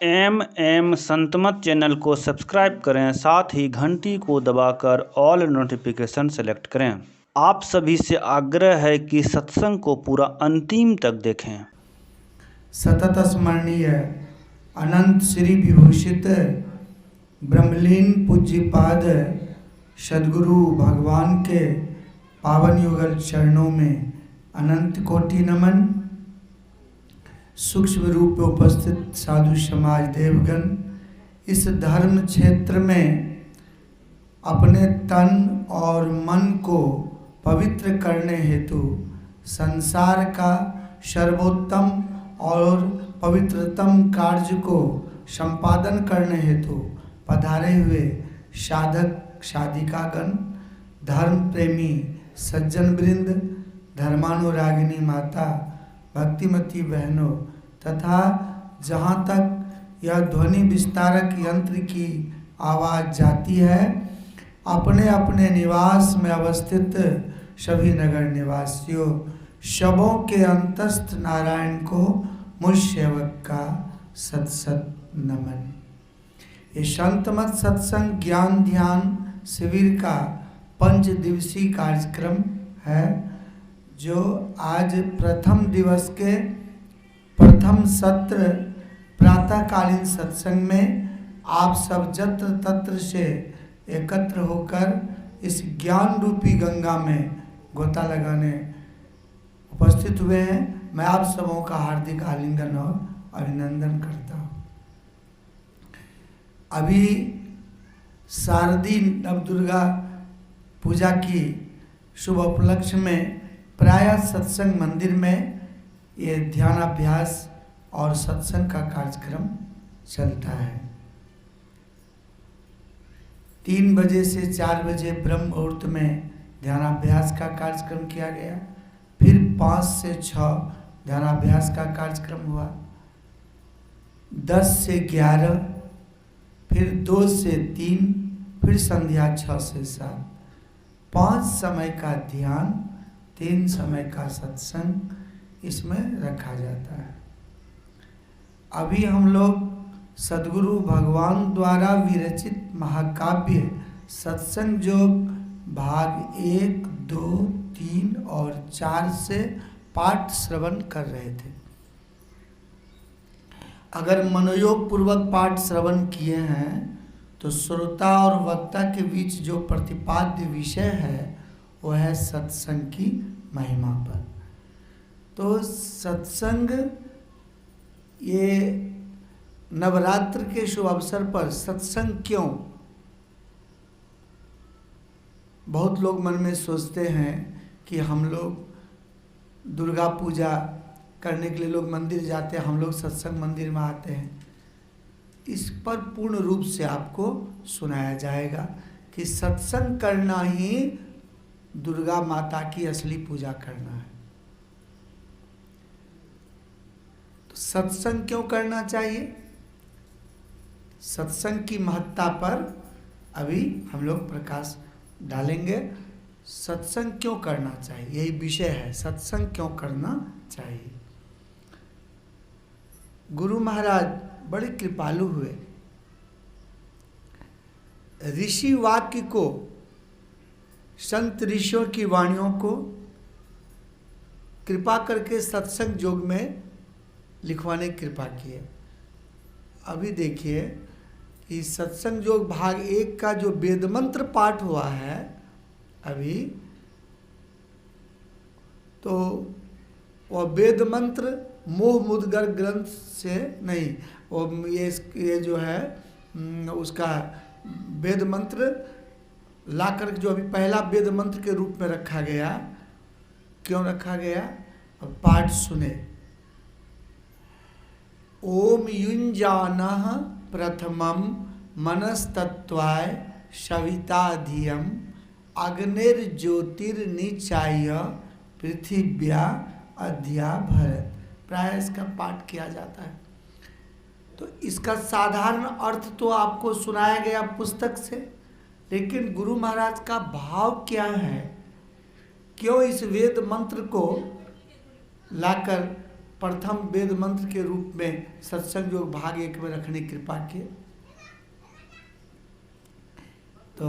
M Santmat channel को subscribe करें, साथ ही घंटी को दबाकर ऑल नोटिफिकेशन सेलेक्ट करें। आप सभी से आग्रह है कि सत्संग को पूरा अंतिम तक देखें। सतत स्मरणीय अनंत श्री विभूषित ब्रह्मलीन पूज्यपाद सद्गुरु भगवान के पावन युगल चरणों में अनंत कोटि नमन। सूक्ष्म रूप में उपस्थित साधु समाज देवगण, इस धर्म क्षेत्र में अपने तन और मन को पवित्र करने हेतु संसार का सर्वोत्तम और पवित्रतम कार्य को संपादन करने हेतु पधारे हुए साधक साधिकागण, धर्म प्रेमी सज्जन वृंद, धर्मानुरागिनी माता, भक्तिमती बहनों तथा जहाँ तक यह ध्वनि विस्तारक यंत्र की आवाज़ जाती है, अपने अपने निवास में अवस्थित सभी नगर निवासियों, शबों के अंतस्थ नारायण को मुझ सेवक का सत सत नमन। ये संतमत सत्संग ज्ञान ध्यान शिविर का 5 दिवसीय कार्यक्रम है, जो आज प्रथम दिवस के प्रथम सत्र प्रातःकालीन सत्संग में आप सब जत्र तत्र से एकत्र होकर इस ज्ञान रूपी गंगा में गोता लगाने उपस्थित हुए हैं। मैं आप सबों का हार्दिक आलिंगन और अभिनंदन करता हूँ। अभी शारदीय नवदुर्गा पूजा की शुभ उपलक्ष्य में प्रायः सत्संग मंदिर में ये ध्यानाभ्यास और सत्संग का कार्यक्रम चलता है। 3 बजे से 4 बजे ब्रह्म मुहूर्त में ध्यानाभ्यास का कार्यक्रम किया गया, फिर 5 से 6 ध्यानाभ्यास का कार्यक्रम हुआ, 10 से 11, फिर 2 से 3, फिर संध्या 6 से 7, 5 समय का ध्यान, 3 समय का सत्संग इसमें रखा जाता है। अभी हम लोग सद्गुरु भगवान द्वारा विरचित महाकाव्य सत्संग योग भाग 1, 2, 3 और 4 से पाठ श्रवण कर रहे थे। अगर मनोयोग पूर्वक पाठ श्रवण किए हैं तो श्रोता और वक्ता के बीच जो प्रतिपाद्य विषय है वो है सत्संग की महिमा पर। तो सत्संग, ये नवरात्र के शुभ अवसर पर सत्संग क्यों? बहुत लोग मन में सोचते हैं कि हम लोग दुर्गा पूजा करने के लिए लोग मंदिर जाते हैं, हम लोग सत्संग मंदिर में आते हैं। इस पर पूर्ण रूप से आपको सुनाया जाएगा कि सत्संग करना ही दुर्गा माता की असली पूजा करना है। तो सत्संग क्यों करना चाहिए, सत्संग की महत्ता पर अभी हम लोग प्रकाश डालेंगे। सत्संग क्यों करना चाहिए, यही विषय है, सत्संग क्यों करना चाहिए। गुरु महाराज बड़े कृपालु हुए, ऋषि वाक्य को, संत ऋषियों की वाणियों को कृपा करके सत्संग योग में लिखवाने की कृपा की है। अभी देखिए कि सत्संग योग भाग 1 का जो वेद मंत्र पाठ हुआ है अभी, तो वह वेद मंत्र मोह मुद्गर ग्रंथ से नहीं, वो ये जो है उसका वेद मंत्र लाकर जो अभी पहला वेद मंत्र के रूप में रखा गया। क्यों रखा गया? अब पाठ सुने। ओम युञ्जानः प्रथमं मनस्तत्वाय सविता धियम अग्निर्ज्योतिर्निचाय पृथिव्या अध्या भरत। प्राय इसका पाठ किया जाता है। तो इसका साधारण अर्थ तो आपको सुनाया गया पुस्तक से, लेकिन गुरु महाराज का भाव क्या है, क्यों इस वेद मंत्र को लाकर प्रथम वेद मंत्र के रूप में सत्संग योग भाग 1 में रखने की कृपा की। तो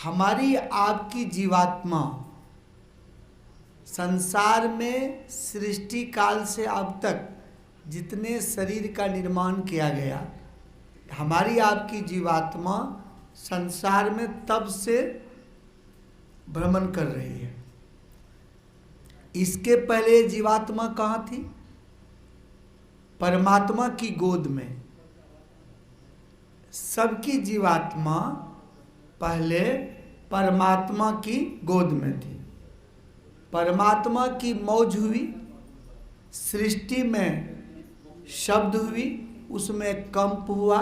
हमारी आपकी जीवात्मा संसार में सृष्टि काल से अब तक जितने शरीर का निर्माण किया गया, हमारी आपकी जीवात्मा संसार में तब से भ्रमण कर रही है। इसके पहले जीवात्मा कहाँ थी? परमात्मा की गोद में। सबकी जीवात्मा पहले परमात्मा की गोद में थी। परमात्मा की मौज हुई, सृष्टि में शब्द हुई, उसमें कंप हुआ,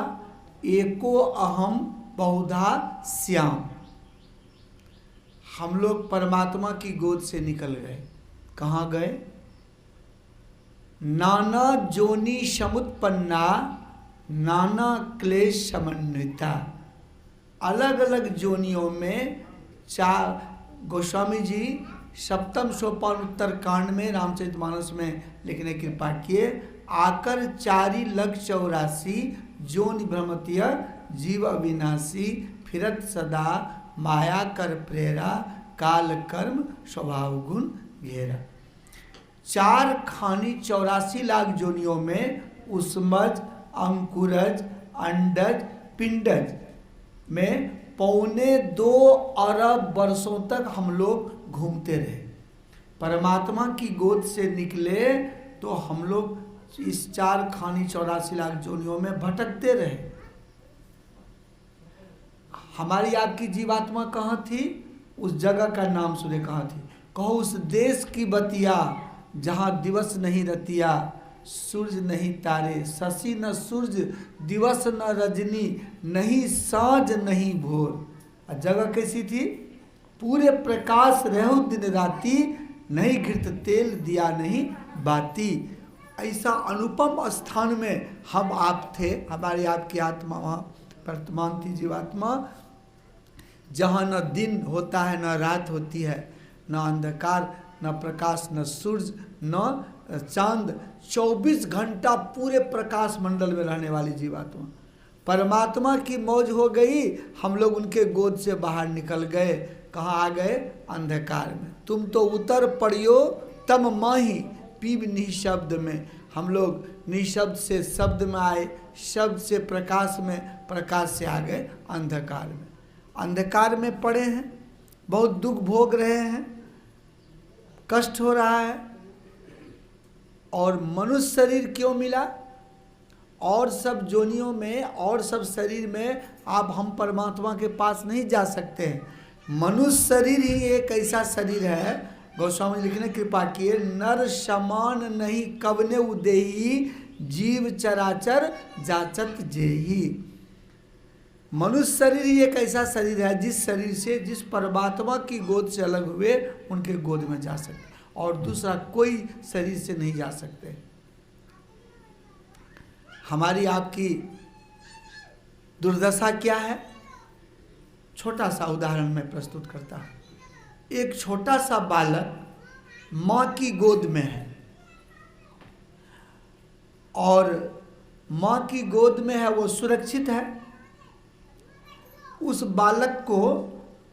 एको अहम बहुधा श्याम। हम लोग परमात्मा की गोद से निकल गए। कहाँ गए? नाना जोनि समुत्पन्ना नाना क्लेश समन्विता। अलग अलग जोनियों में गोस्वामी जी सप्तम सोपान उत्तर कांड में रामचरितमानस में लिखने की कृपा किए। आकर 4,84,000 जोनि भ्रमतीय जीव अविनाशी, फिरत सदा माया कर प्रेरा, काल कर्म स्वभाव गुण घेरा। 4 खानी 84 लाख जोनियों में उस्मज, अंकुरज, अंडज, पिंडज में 2.25 अरब वर्षों तक हम लोग घूमते रहे। परमात्मा की गोद से निकले तो हम लोग इस 4 खानी 84 लाख जोनियों में भटकते रहे। हमारी आपकी जीवात्मा कहाँ थी? उस जगह का नाम सुने। कहाँ थी? कहो उस देश की बतिया जहाँ दिवस नहीं रतिया, सूरज नहीं तारे, शशि न सूरज, दिवस न रजनी, नहीं साँझ नहीं भोर। जगह कैसी थी? पूरे प्रकाश रहु दिन राती, नहीं घृत तेल दिया नहीं बाती। ऐसा अनुपम स्थान में हम आप थे। हमारी आपकी आत्मा वहाँ वर्तमान थी जीवात्मा, जहाँ न दिन होता है न रात होती है, न अंधकार न प्रकाश, न सूरज न चांद। 24 घंटा पूरे प्रकाश मंडल में रहने वाली जीवात्मा। परमात्मा की मौज हो गई, हम लोग उनके गोद से बाहर निकल गए। कहाँ आ गए? अंधकार में। तुम तो उतर पड़ियो तम माही, पीब निशब्द में। हम लोग निशब्द से शब्द में आए, शब्द से प्रकाश में, प्रकाश से आ गए अंधकार में। अंधकार में पड़े हैं, बहुत दुख भोग रहे हैं, कष्ट हो रहा है। और मनुष्य शरीर क्यों मिला? और सब जोनियों में और सब शरीर में आप हम परमात्मा के पास नहीं जा सकते हैं। मनुष्य शरीर ही एक ऐसा शरीर है, गोस्वामी जी लिखने कृपा किए, नर समान नहीं कवने उदेही, जीव चराचर जाचत जेही। मनुष्य शरीर ही एक ऐसा शरीर है जिस शरीर से, जिस परमात्मा की गोद से अलग हुए उनके गोद में जा सकते, और दूसरा कोई शरीर से नहीं जा सकते। हमारी आपकी दुर्दशा क्या है? छोटा सा उदाहरण मैं प्रस्तुत करता हूँ। एक छोटा सा बालक माँ की गोद में है, और माँ की गोद में है, वो सुरक्षित है। उस बालक को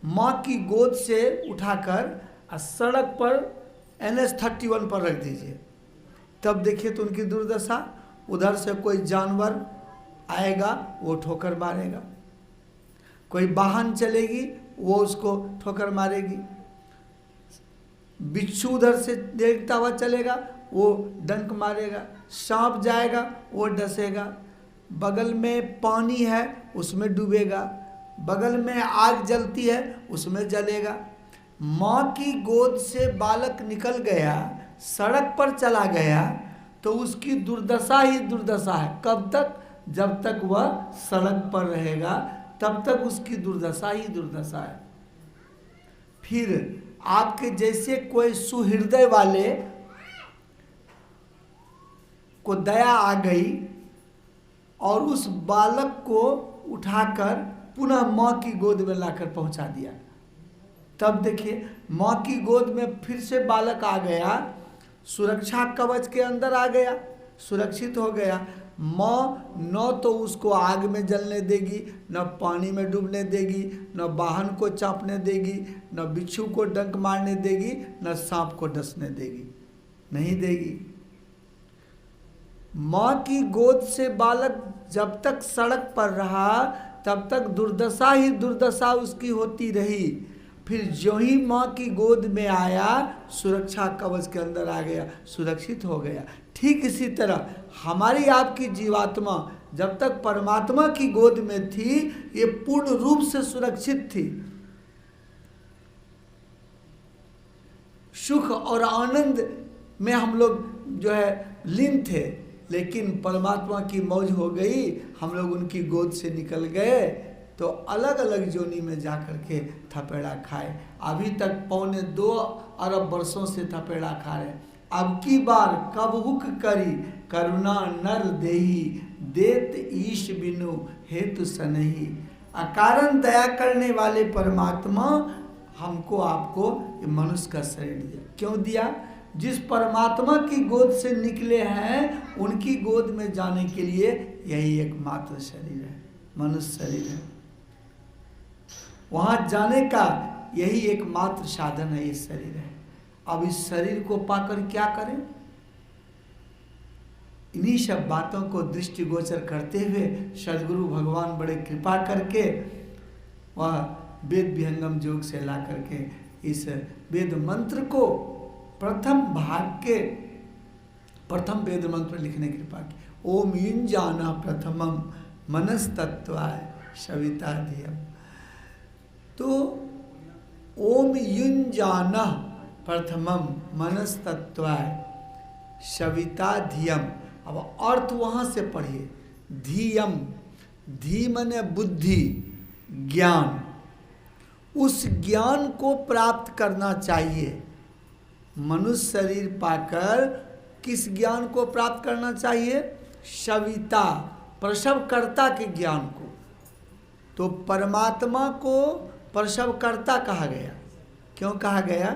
माँ की गोद से उठाकर सड़क पर NH-31 पर रख दीजिए, तब देखिए तो उनकी दुर्दशा। उधर से कोई जानवर आएगा, वो ठोकर मारेगा। कोई वाहन चलेगी, वो उसको ठोकर मारेगी। बिच्छू उधर से देखता हुआ चलेगा, वो डंक मारेगा। सांप जाएगा, वो डसेगा। बगल में पानी है, उसमें डूबेगा। बगल में आग जलती है, उसमें जलेगा। माँ की गोद से बालक निकल गया, सड़क पर चला गया, तो उसकी दुर्दशा ही दुर्दशा है। कब तक? जब तक वह सड़क पर रहेगा, तब तक उसकी दुर्दशा ही दुर्दशा है। फिर आपके जैसे कोई सुहृदय वाले को दया आ गई और उस बालक को उठाकर पुनः माँ की गोद में लाकर पहुंचा दिया, तब देखिए माँ की गोद में फिर से बालक आ गया, सुरक्षा कवच के अंदर आ गया, सुरक्षित हो गया। माँ न तो उसको आग में जलने देगी, न पानी में डूबने देगी, न वाहन को चापने देगी, न बिच्छू को डंक मारने देगी, न सांप को डसने देगी, नहीं देगी। माँ की गोद से बालक जब तक सड़क पर रहा तब तक दुर्दशा ही दुर्दशा उसकी होती रही। फिर जो ही माँ की गोद में आया, सुरक्षा कवच के अंदर आ गया, सुरक्षित हो गया। ठीक इसी तरह हमारी आपकी जीवात्मा जब तक परमात्मा की गोद में थी, ये पूर्ण रूप से सुरक्षित थी, सुख और आनंद में हम लोग जो है लीन थे। लेकिन परमात्मा की मौज हो गई, हम लोग उनकी गोद से निकल गए तो अलग अलग जोनी में जा कर के थपेड़ा खाए। अभी तक 2.25 अरब वर्षों से थपेड़ा खा रहे। अब की बार कब हुक करी करुणा नर देही, देत ईश बिनु हेतु सनही। अकारण दया करने वाले परमात्मा हमको आपको मनुष्य का शरीर दिया। क्यों दिया? जिस परमात्मा की गोद से निकले हैं, उनकी गोद में जाने के लिए यही एकमात्र शरीर है, मनुष्य शरीर है। वहां जाने का यही एकमात्र साधन है, ये शरीर है। अब इस शरीर को पाकर क्या करें? इन्हीं सब बातों को दृष्टिगोचर करते हुए सदगुरु भगवान बड़े कृपा करके वह वेद विहंगम योग से ला करके इस वेद मंत्र को प्रथम भाग के प्रथम वेद मंत्र लिखने की कृपा की। ओम युंजाना प्रथमम मनस्तत्वाय सविता धियम। तो ओम युंजाना प्रथमम मनस्तत्वाय सविता धियम। अब अर्थ वहाँ से पढ़िए। धियम, धी मने बुद्धि, ज्ञान। उस ज्ञान को प्राप्त करना चाहिए। मनुष्य शरीर पाकर किस ज्ञान को प्राप्त करना चाहिए? सविता, प्रसवकर्ता के ज्ञान को। तो परमात्मा को प्रसवकर्ता कहा गया। क्यों कहा गया?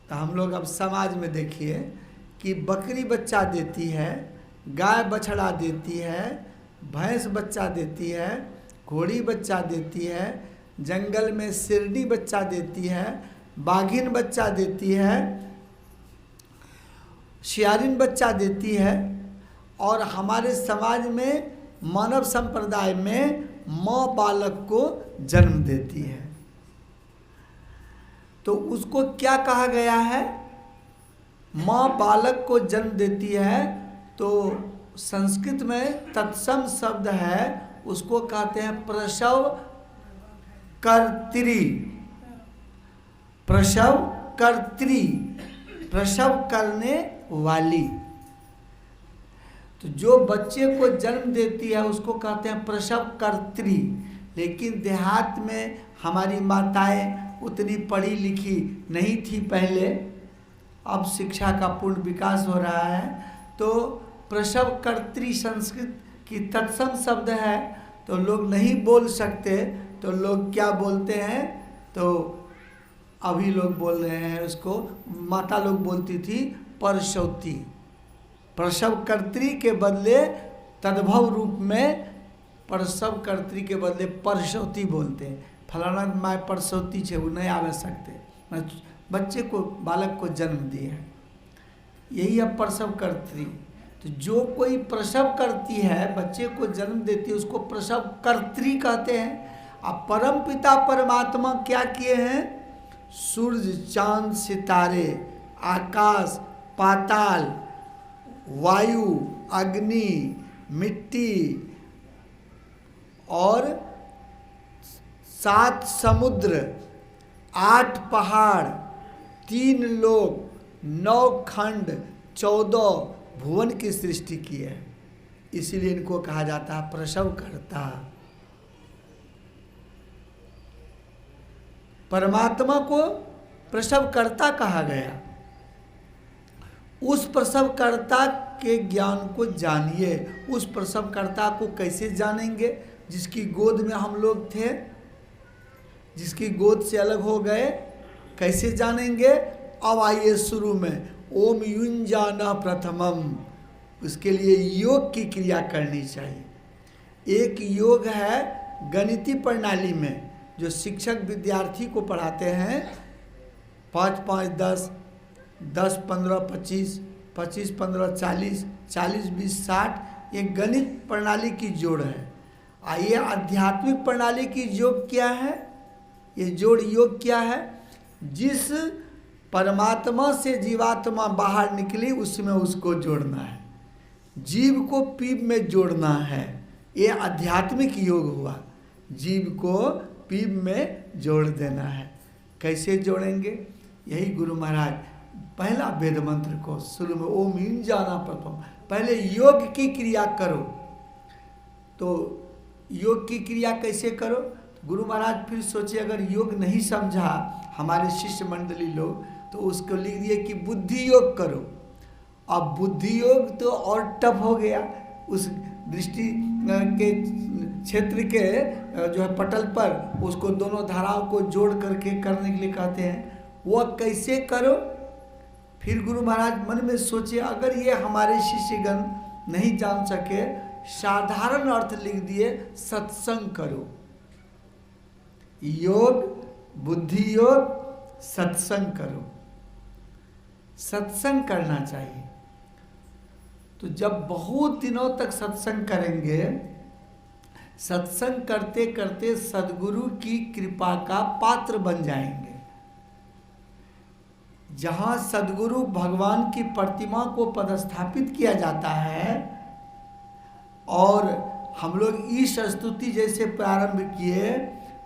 तो हम लोग अब समाज में देखिए कि बकरी बच्चा देती है, गाय बछड़ा देती है, भैंस बच्चा देती है, घोड़ी बच्चा देती है, जंगल में सिरडी बच्चा देती है, बाघिन बच्चा देती है, सियारिन बच्चा देती है। और हमारे समाज में मानव संप्रदाय में माँ बालक को जन्म देती है। तो उसको क्या कहा गया है? माँ बालक को जन्म देती है तो संस्कृत में तत्सम शब्द है, उसको कहते हैं प्रसव कर्त्री। प्रसव कर्त्री, प्रसव करने वाली। तो जो बच्चे को जन्म देती है उसको कहते हैं प्रसव कर्त्री। लेकिन देहात में हमारी माताएं उतनी पढ़ी लिखी नहीं थी पहले, अब शिक्षा का पूर्ण विकास हो रहा है। तो प्रसव कर्त्री संस्कृत की तत्सम शब्द है, तो लोग नहीं बोल सकते, तो लोग क्या बोलते हैं? तो अभी लोग बोल रहे हैं उसको, माता लोग बोलती थी परसौती। प्रसव कर्त्री के बदले तद्भव रूप में प्रसव कर्त्री के बदले परसौती बोलते हैं। फलाना माँ परसौती छे, वो नहीं आवे सकते, बच्चे को बालक को जन्म दिए है, यही है प्रसव कर्त्री। तो जो कोई प्रसव करती है, बच्चे को जन्म देती है, उसको प्रसव कर्त्री कहते हैं। अब परम पिता परमात्मा क्या किए हैं? सूर्य, चांद, सितारे, आकाश, पाताल, वायु, अग्नि, मिट्टी और 7 समुद्र, 8 पहाड़, 3 लोक, 9 खंड, 14 भुवन की सृष्टि की है। इसीलिए इनको कहा जाता है प्रसवकर्ता। परमात्मा को प्रसवकर्ता कहा गया। उस प्रसवकर्ता के ज्ञान को जानिए। उस प्रसवकर्ता को कैसे जानेंगे? जिसकी गोद में हम लोग थे, जिसकी गोद से अलग हो गए, कैसे जानेंगे? अब आइए शुरू में, ओम युंजाना प्रथमम, उसके लिए योग की क्रिया करनी चाहिए। एक योग है गणितीय प्रणाली में, जो शिक्षक विद्यार्थी को पढ़ाते हैं, 5 5 10, 10 15 25, 25 15 40, 40 20 60, ये गणित प्रणाली की जोड़ है। आइए आध्यात्मिक प्रणाली की योग क्या है? ये जोड़ योग क्या है? जिस परमात्मा से जीवात्मा बाहर निकली उसमें उसको जोड़ना है, जीव को पीप में जोड़ना है। ये आध्यात्मिक योग हुआ, जीव को पीप में जोड़ देना है। कैसे जोड़ेंगे? यही गुरु महाराज पहला वेद मंत्र को शुरू में ओम युंजाना प्रथम, पहले योग की क्रिया करो। तो योग की क्रिया कैसे करो? गुरु महाराज फिर सोचे, अगर योग नहीं समझा हमारे शिष्य मंडली लोग, तो उसको लिख दिए कि बुद्धि योग करो। अब बुद्धि योग तो और टफ हो गया, उस दृष्टि के क्षेत्र के जो है पटल पर उसको दोनों धाराओं को जोड़ करके करने के लिए कहते हैं। वह कैसे करो? फिर गुरु महाराज मन में सोचे, अगर ये हमारे शिष्यगण नहीं जान सके, साधारण अर्थ लिख दिए, सत्संग करो। योग, बुद्धि योग, सत्संग करो। सत्संग करना चाहिए। तो जब बहुत दिनों तक सत्संग करेंगे, सत्संग करते करते सद्गुरु की कृपा का पात्र बन जाएंगे। जहाँ सद्गुरु भगवान की प्रतिमा को पदस्थापित किया जाता है, और हम लोग ईश स्तुति जैसे प्रारंभ किए,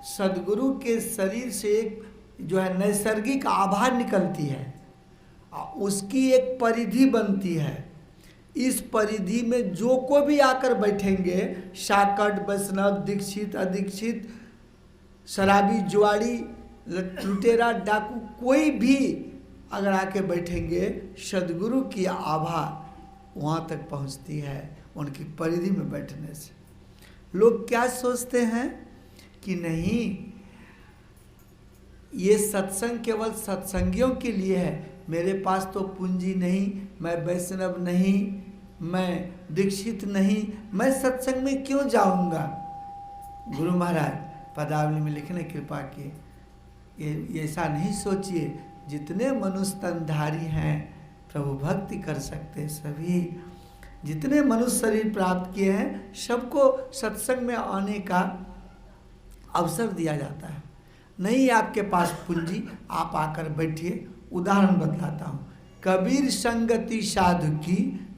सद्गुरु के शरीर से एक जो है नैसर्गिक आभा निकलती है, उसकी एक परिधि बनती है। इस परिधि में जो को भी आकर बैठेंगे, शाकट, वैष्णव, दीक्षित, अदीक्षित, शराबी, जुआड़ी, लुटेरा, डाकू, कोई भी अगर आके बैठेंगे, सद्गुरु की आभा वहाँ तक पहुँचती है उनकी परिधि में बैठने से। लोग क्या सोचते हैं कि नहीं, ये सत्संग केवल सत्संगियों के लिए है, मेरे पास तो पूंजी नहीं, मैं वैष्णव नहीं, मैं दीक्षित नहीं, मैं सत्संग में क्यों जाऊंगा? गुरु महाराज पदावली में लिखने कृपा की, ये ऐसा नहीं सोचिए। जितने मनुष्य तनधारी हैं प्रभु भक्ति कर सकते, सभी जितने मनुष्य शरीर प्राप्त किए हैं, सबको सत्संग में आने का अवसर दिया जाता है। नहीं आपके पास पूंजी, आप आकर बैठिए। उदाहरण बतलाता हूँ, कबीर संगति साधु की,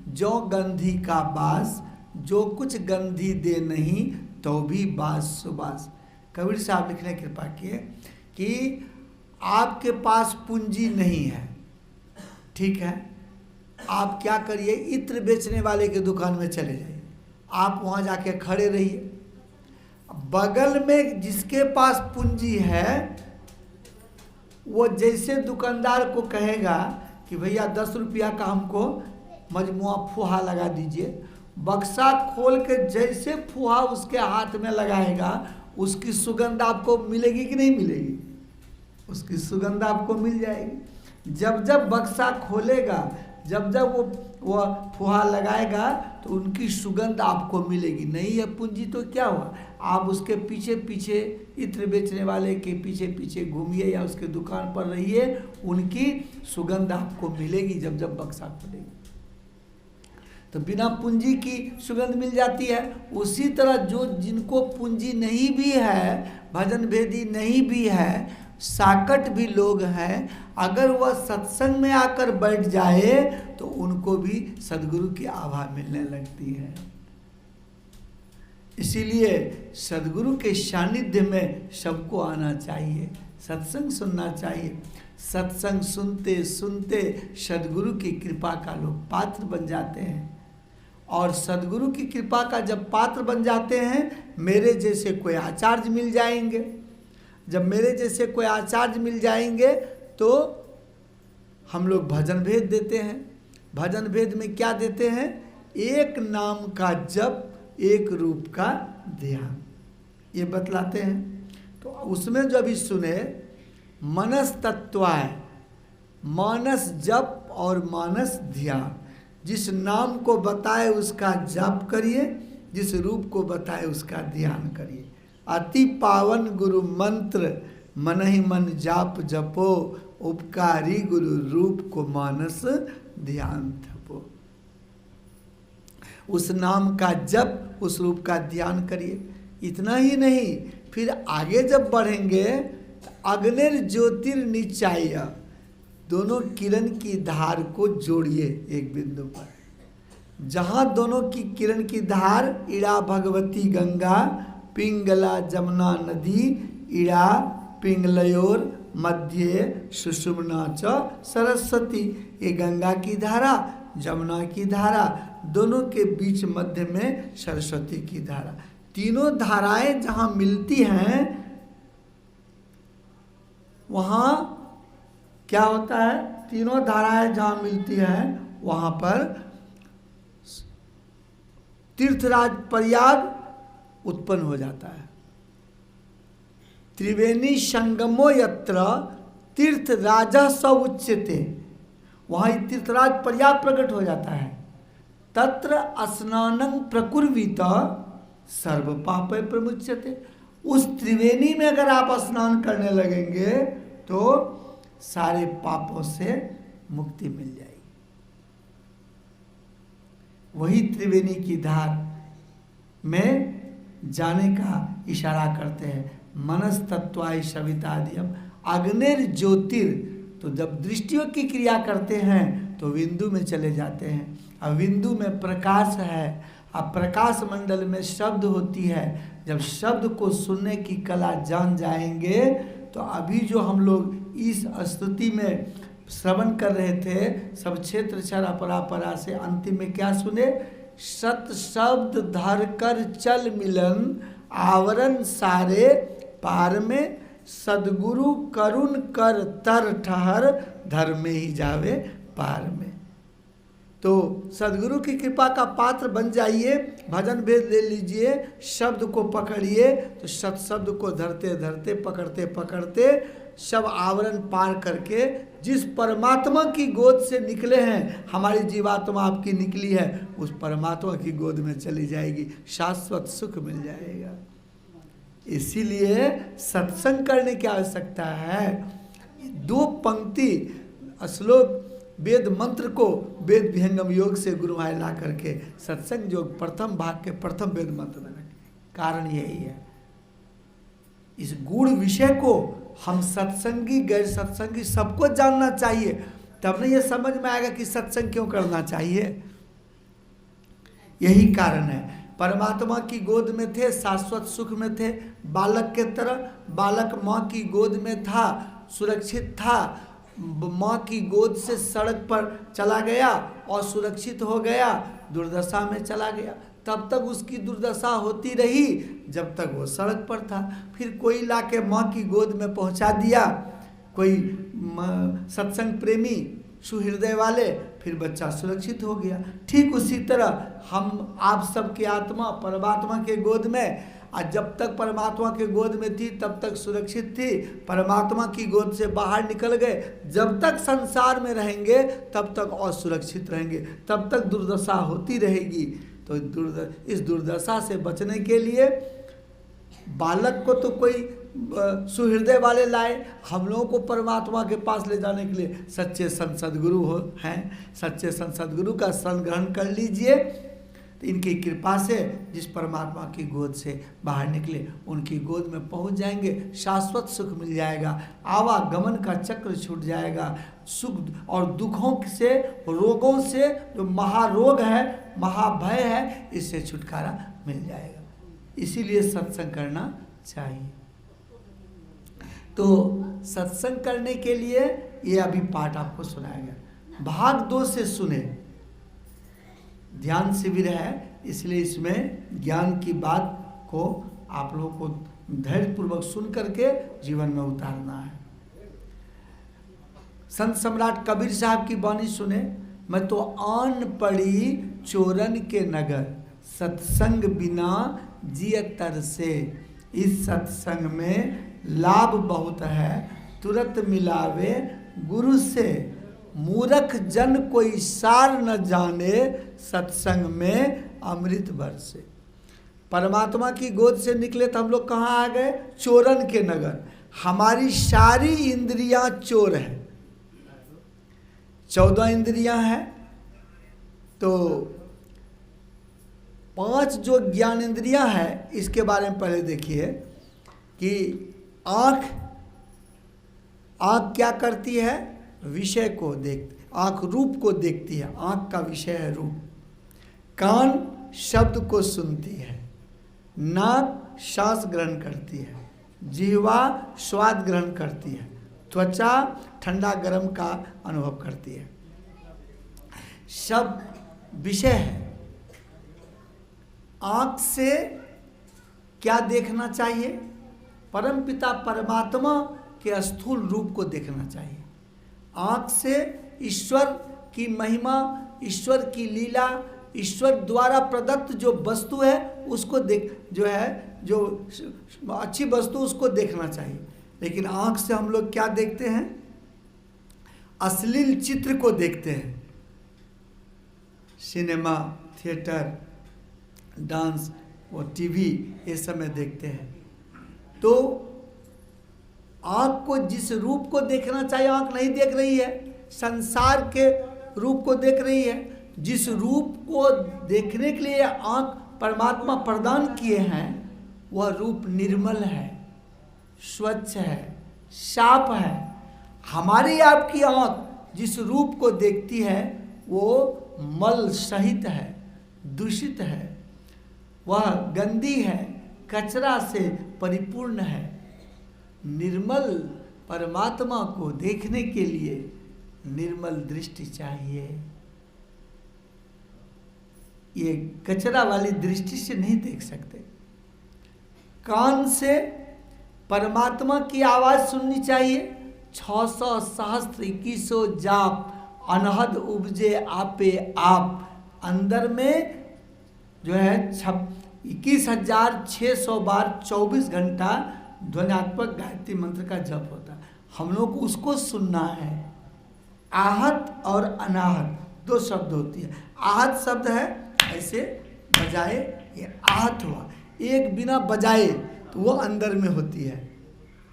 जो गंधी का बास, जो कुछ गंधी दे नहीं तो भी बास सुबास। कबीर साहब लिखने कृपा किए कि आपके पास पूंजी नहीं है, ठीक है, आप क्या करिए, इत्र बेचने वाले के दुकान में चले जाइए, आप वहाँ जाके खड़े रहिए। बगल में जिसके पास पूंजी है, वो जैसे दुकानदार को कहेगा कि भैया 10 रुपया का हमको मजमुआ फुहा लगा दीजिए, बक्सा खोल के जैसे फुहा उसके हाथ में लगाएगा, उसकी सुगंध आपको मिलेगी कि नहीं मिलेगी? उसकी सुगंध आपको मिल जाएगी। जब जब बक्सा खोलेगा, जब जब वो फुहा लगाएगा, तो उनकी सुगंध आपको मिलेगी। नहीं है पूंजी तो क्या हुआ? आप उसके पीछे पीछे, इत्र बेचने वाले के पीछे पीछे घूमिए या उसके दुकान पर रहिए, उनकी सुगंध आपको मिलेगी जब जब बक्सा खोलेगी। तो बिना पूंजी की सुगंध मिल जाती है। उसी तरह जो जिनको पूंजी नहीं भी है, भजन भेदी नहीं भी है, साकट भी लोग हैं, अगर वह सत्संग में आकर बैठ जाए तो उनको भी सद्गुरु की आभा मिलने लगती है। इसीलिए सद्गुरु के सानिध्य में सबको आना चाहिए, सत्संग सुनना चाहिए। सत्संग सुनते सुनते सद्गुरु की कृपा का लोग पात्र बन जाते हैं, और सद्गुरु की कृपा का जब पात्र बन जाते हैं, मेरे जैसे कोई आचार्य मिल जाएंगे। जब मेरे जैसे कोई आचार्य मिल जाएंगे तो हम लोग भजन भेद देते हैं। भजन भेद में क्या देते हैं? एक नाम का जप, एक रूप का ध्यान, ये बतलाते हैं। तो उसमें जो अभी सुने मनस तत्वाय, मानस जप और मानस ध्यान। जिस नाम को बताए उसका जप करिए, जिस रूप को बताए उसका ध्यान करिए। अति पावन गुरु मंत्र मन ही मन जाप जपो, उपकारी गुरु रूप को मानस ध्यान थपो। उस नाम का जप, उस रूप का ध्यान करिए। इतना ही नहीं, फिर आगे जब बढ़ेंगे तो अग्निर ज्योतिर्निचाय, दोनों किरण की धार को जोड़िए एक बिंदु पर। जहाँ दोनों की किरण की धार, इड़ा भगवती गंगा पिंगला जमुना नदी, इड़ा पिंगलयोर मध्य सुषुम्ना च सरस्वती। ये गंगा की धारा, जमुना की धारा, दोनों के बीच मध्य में सरस्वती की धारा। तीनों धाराएं जहाँ मिलती हैं वहाँ क्या होता है? तीनों धाराएं जहाँ मिलती हैं वहाँ पर तीर्थराज प्रयाग उत्पन्न हो जाता है। त्रिवेणी संगमो यत्र तीर्थ राजा स उच्यते, वहाँ तीर्थराज प्रयाग प्रकट हो जाता है। तत्र स्नानं प्रकुर्वीत सर्व पापै प्रमुच्यते। उस त्रिवेणी में अगर आप स्नान करने लगेंगे तो सारे पापों से मुक्ति मिल जाएगी। वही त्रिवेणी की धार में जाने का इशारा करते हैं। मनस तत्वाय सवितादियम अग्निर ज्योतिर, तो जब दृष्टियों की क्रिया करते हैं तो बिंदु में चले जाते हैं। अब बिंदु में प्रकाश है, अब प्रकाश मंडल में शब्द होती है। जब शब्द को सुनने की कला जान जाएंगे तो अभी जो हम लोग इस स्तुति में श्रवण कर रहे थे, सब क्षेत्र क्षरा परापरा से अंतिम में क्या सुने? सत शब्द धर कर चल मिलन, आवरण सारे पार में, सदगुरु करुण कर तर ठहर, धर्म में ही जावे पार में। तो सदगुरु की कृपा का पात्र बन जाइए, भजन भेद ले लीजिए, शब्द को पकड़िए, तो सत शब्द को धरते धरते पकड़ते पकड़ते सब आवरण पार करके जिस परमात्मा की गोद से निकले हैं, हमारी जीवात्मा आपकी निकली है, उस परमात्मा की गोद में चली जाएगी, शाश्वत सुख मिल जाएगा। इसीलिए सत्संग करने की आवश्यकता है। 2 पंक्ति श्लोक वेद मंत्र को वेद विहंगम योग से गुरु महाराज ला करके सत्संग योग प्रथम भाग के प्रथम वेद मंत्र में रखे। कारण यही है, इस गूढ़ विषय को हम सत्संगी गैर सत्संगी सबको जानना चाहिए, तब न ये समझ में आएगा कि सत्संग क्यों करना चाहिए। यही कारण है, परमात्मा की गोद में थे, शाश्वत सुख में थे, बालक के तरह। बालक माँ की गोद में था, सुरक्षित था, माँ की गोद से सड़क पर चला गया और सुरक्षित हो गया, दुर्दशा में चला गया। तब तक उसकी दुर्दशा होती रही जब तक वो सड़क पर था। फिर कोई लाके माँ की गोद में पहुँचा दिया, कोई सत्संग प्रेमी सुहृदय वाले, फिर बच्चा सुरक्षित हो गया। ठीक उसी तरह हम आप सबकी आत्मा परमात्मा के गोद में, और जब तक परमात्मा के गोद में थी तब तक सुरक्षित थी, परमात्मा की गोद से बाहर निकल गए, जब तक संसार में रहेंगे तब तक असुरक्षित रहेंगे, तब तक दुर्दशा होती रहेगी। तो इस दुर्दशा से बचने के लिए बालक को तो कोई सुहृदय वाले लाए, हम लोगों को परमात्मा के पास ले जाने के लिए सच्चे संत सद्गुरु हो हैं। सच्चे संत सद्गुरु का शरण ग्रहण कर लीजिए, तो इनकी कृपा से जिस परमात्मा की गोद से बाहर निकले उनकी गोद में पहुंच जाएंगे, शाश्वत सुख मिल जाएगा, आवागमन का चक्र छूट जाएगा, सुख और दुखों से, रोगों से, जो महारोग है, महाभय है, इससे छुटकारा मिल जाएगा। इसीलिए सत्संग करना चाहिए। तो सत्संग करने के लिए ये अभी पाठ आपको सुनाया गया। भाग 2 से सुने, ध्यान शिविर है, इसलिए इसमें ज्ञान की बात को आप लोगों को धैर्यपूर्वक सुन करके जीवन में उतारना है। संत सम्राट कबीर साहब की वाणी सुने, मैं तो आन पड़ी चोरन के नगर, सत्संग बिना जिय तर से। इस सत्संग में लाभ बहुत है, तुरंत मिलावे गुरु से, मूर्ख जन कोई सार न जाने, सत्संग में अमृत बरसे। परमात्मा की गोद से निकले तो हम लोग कहाँ आ गए? चोरन के नगर। हमारी सारी इंद्रियां चोर है। 14 इंद्रियां हैं, तो 5 जो ज्ञान इंद्रियां हैं, इसके बारे में पहले देखिए कि आँख क्या करती है? विषय को देखती, आँख रूप को देखती है, आँख का विषय है रूप। कान शब्द को सुनती है, नाक श्वास ग्रहण करती है, जिह्वा स्वाद ग्रहण करती है, त्वचा ठंडा गर्म का अनुभव करती है। सब विषय है। आँख से क्या देखना चाहिए? परमपिता परमात्मा के स्थूल रूप को देखना चाहिए। आँख से ईश्वर की महिमा, ईश्वर की लीला, ईश्वर द्वारा प्रदत्त जो वस्तु है उसको जो अच्छी वस्तु उसको देखना चाहिए। लेकिन आँख से हम लोग क्या देखते हैं? अश्लील चित्र को देखते हैं। सिनेमा, थिएटर, डांस और टीवी, ये सब में देखते हैं। तो आँख को जिस रूप को देखना चाहिए, आँख नहीं देख रही है, संसार के रूप को देख रही है। जिस रूप को देखने के लिए आँख परमात्मा प्रदान किए हैं, वह रूप निर्मल है, स्वच्छ है, साफ है। हमारी आपकी आँख जिस रूप को देखती है वो मल सहित है, दूषित है, वह गंदी है, कचरा से परिपूर्ण है। निर्मल परमात्मा को देखने के लिए निर्मल दृष्टि चाहिए। ये कचरा वाली दृष्टि से नहीं देख सकते। कान से परमात्मा की आवाज़ सुननी चाहिए। 600 सहस्त्र 2100 जाप, अनहद उपजे आपे आप। अंदर में जो है 21,600 बार 24 घंटा ध्वन्यात्मक गायत्री मंत्र का जप होता है। हम लोग को उसको सुनना है। आहत और अनाहत 2 शब्द होती है। आहत शब्द है ऐसे बजाए, ये आहत हुआ। एक बिना बजाए तो वो अंदर में होती है।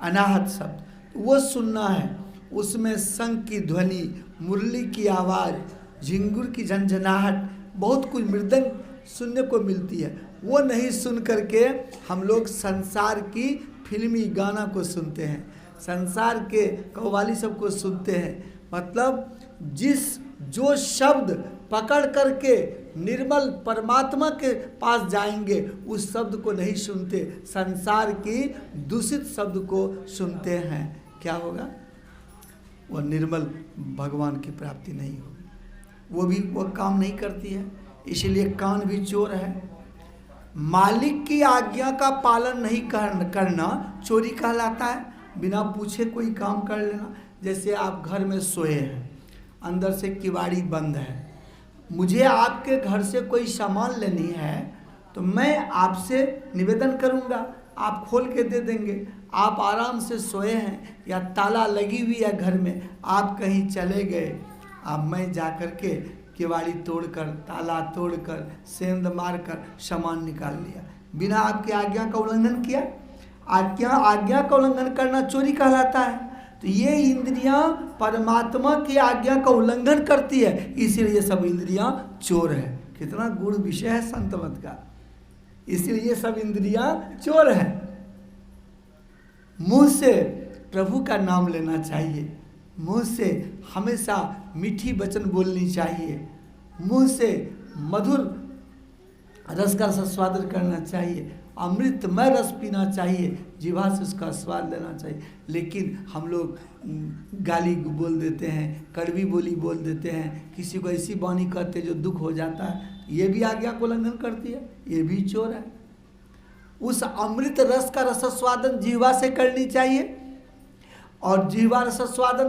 अनाहत शब्द तो वो सुनना है। उसमें शंख की ध्वनि, मुरली की आवाज़, झिंगुर की झंझनाहट, बहुत कुछ मृदंग सुनने को मिलती है। वो नहीं सुन करके हम लोग संसार की फिल्मी गाना को सुनते हैं, संसार के कव्वाली सब को सुनते हैं। मतलब जो शब्द पकड़ करके निर्मल परमात्मा के पास जाएंगे, उस शब्द को नहीं सुनते, संसार की दूषित शब्द को सुनते हैं। क्या होगा? वह निर्मल भगवान की प्राप्ति नहीं होगी। वो काम नहीं करती है। इसलिए कान भी चोर है। मालिक की आज्ञा का पालन नहीं करना चोरी कहलाता है। बिना पूछे कोई काम कर लेना। जैसे आप घर में सोए हैं, अंदर से किवाड़ी बंद है, मुझे आपके घर से कोई सामान लेनी है तो मैं आपसे निवेदन करूंगा, आप खोल के दे देंगे। आप आराम से सोए हैं या ताला लगी हुई है घर में, आप कहीं चले गए, अब मैं जा कर के किवाड़ी तोड़कर, ताला तोड़कर, सेंध मारकर सामान निकाल लिया, बिना आपकी आज्ञा का उल्लंघन किया। आज्ञा का उल्लंघन करना चोरी कहलाता है। तो ये इंद्रियां परमात्मा की आज्ञा का उल्लंघन करती है, इसीलिए ये सब इंद्रियां चोर है। कितना गुण विषय है संत मत का, इसलिए ये सब इंद्रियां चोर है। मुंह से प्रभु का नाम लेना चाहिए, मुंह से हमेशा मीठी वचन बोलनी चाहिए, मुंह से मधुर रस का स्वादन करना चाहिए, अमृतमय रस पीना चाहिए, जीवा से उसका स्वाद लेना चाहिए। लेकिन हम लोग गाली बोल देते हैं, कड़वी बोली बोल देते हैं, किसी को ऐसी वाणी कहते जो दुख हो जाता है, ये भी आज्ञा को उल्लंघन करती है, ये भी चोर है। उस अमृत रस का रसस्वादन जीवा से करनी चाहिए, और जीवा रसस्वादन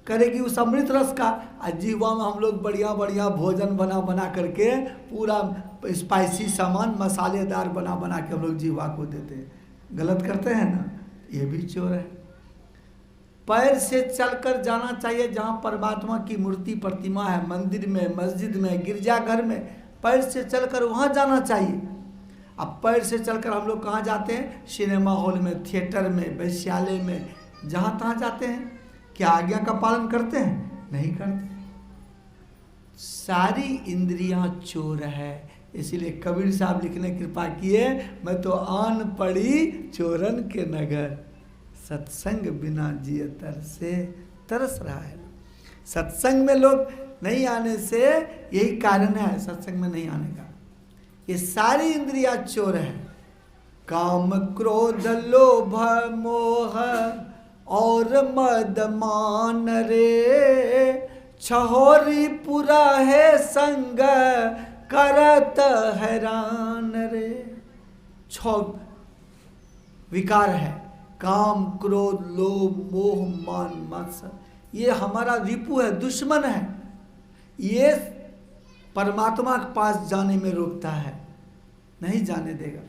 करेगी उस अमृत रस का। और जीवा में हम लोग बढ़िया बढ़िया भोजन बना करके, पूरा स्पाइसी सामान मसालेदार बना के हम लोग जीवा को देते हैं। गलत करते हैं ना, ये भी चोर है। पैर से चलकर जाना चाहिए। जहाँ परमात्मा की मूर्ति प्रतिमा है, मंदिर में, मस्जिद में, गिरजाघर में, पैर से चलकर वहाँ जाना चाहिए। अब पैर से चलकर हम लोग कहाँ जाते हैं? सिनेमा हॉल में, थिएटर में, वैश्यालय में, जहाँ तहाँ जाते हैं। क्या आज्ञा का पालन करते हैं? नहीं करते। सारी इंद्रियां चोर है। इसीलिए कबीर साहब लिखने कृपा किए, मैं तो आन पड़ी चोरन के नगर, सत्संग बिना जिए तरस रहा है। सत्संग में लोग नहीं आने से यही कारण है, सत्संग में नहीं आने का। ये सारी इंद्रियां चोर है। काम क्रोध लोभ मोह और मद मान रे, छहोरी पूरा है संग करत हैरान रे। छो विकार है, काम क्रोध लोभ मोह मान मत्सर, ये हमारा रिपु है, दुश्मन है। ये परमात्मा के पास जाने में रोकता है, नहीं जाने देगा।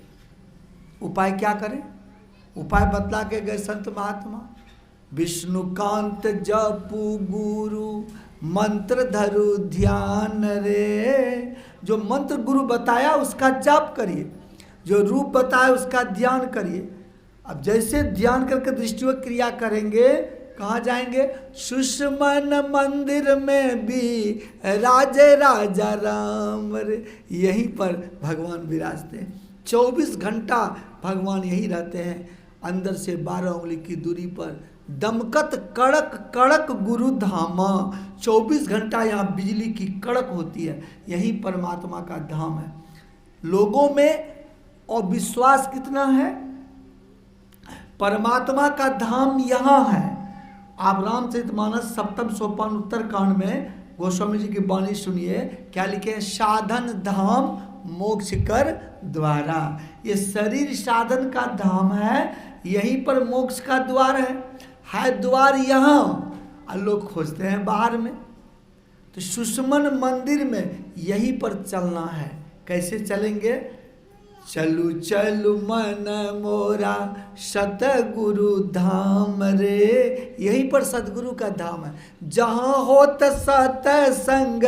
उपाय क्या करें? उपाय बतला के गए संत महात्मा। विष्णुकांत जपु गुरु मंत्र धरु ध्यान रे। जो मंत्र गुरु बताया उसका जाप करिए, जो रूप बताया उसका ध्यान करिए। अब जैसे ध्यान करके दृष्टि क्रिया करेंगे, कहाँ जाएंगे? सुषमन मंदिर में भी राजे राजा राम रे। यहीं पर भगवान विराजते हैं। 24 घंटा भगवान यहीं रहते हैं। अंदर से 12 उंगली की दूरी पर दमकत कड़क कड़क गुरु धामा। 24 घंटा यहाँ बिजली की कड़क होती है। यही परमात्मा का धाम है। लोगों में अविश्वास कितना है? परमात्मा का धाम यहाँ है। आप रामचरितमानस सप्तम सोपान उत्तर कांड में गोस्वामी जी की वाणी सुनिए, क्या लिखे हैं? साधन धाम मोक्ष कर द्वारा। ये शरीर साधन का धाम है, यहीं पर मोक्ष का द्वार है द्वार यहाँ, और लोग खोजते हैं बाहर में। तो सुषमन मंदिर में यहीं पर चलना है। कैसे चलेंगे? चलू चलू मन मोरा सतगुरु धाम रे। यहीं पर सतगुरु का धाम है, जहाँ होत सतसंग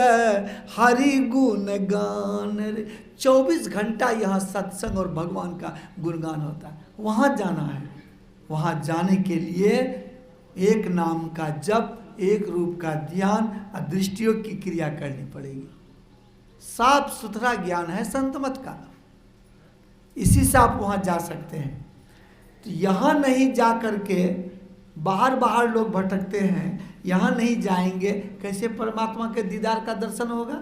हरि गुण गान रे। 24 घंटा यहाँ सत्संग और भगवान का गुणगान होता है। वहाँ जाना है। वहाँ जाने के लिए एक नाम का जप, एक रूप का ध्यान और दृष्टियों की क्रिया करनी पड़ेगी। साफ सुथरा ज्ञान है संत मत का, इसी से आप वहाँ जा सकते हैं। तो यहाँ नहीं जा करके बाहर लोग भटकते हैं, यहाँ नहीं जाएंगे, कैसे परमात्मा के दीदार का दर्शन होगा?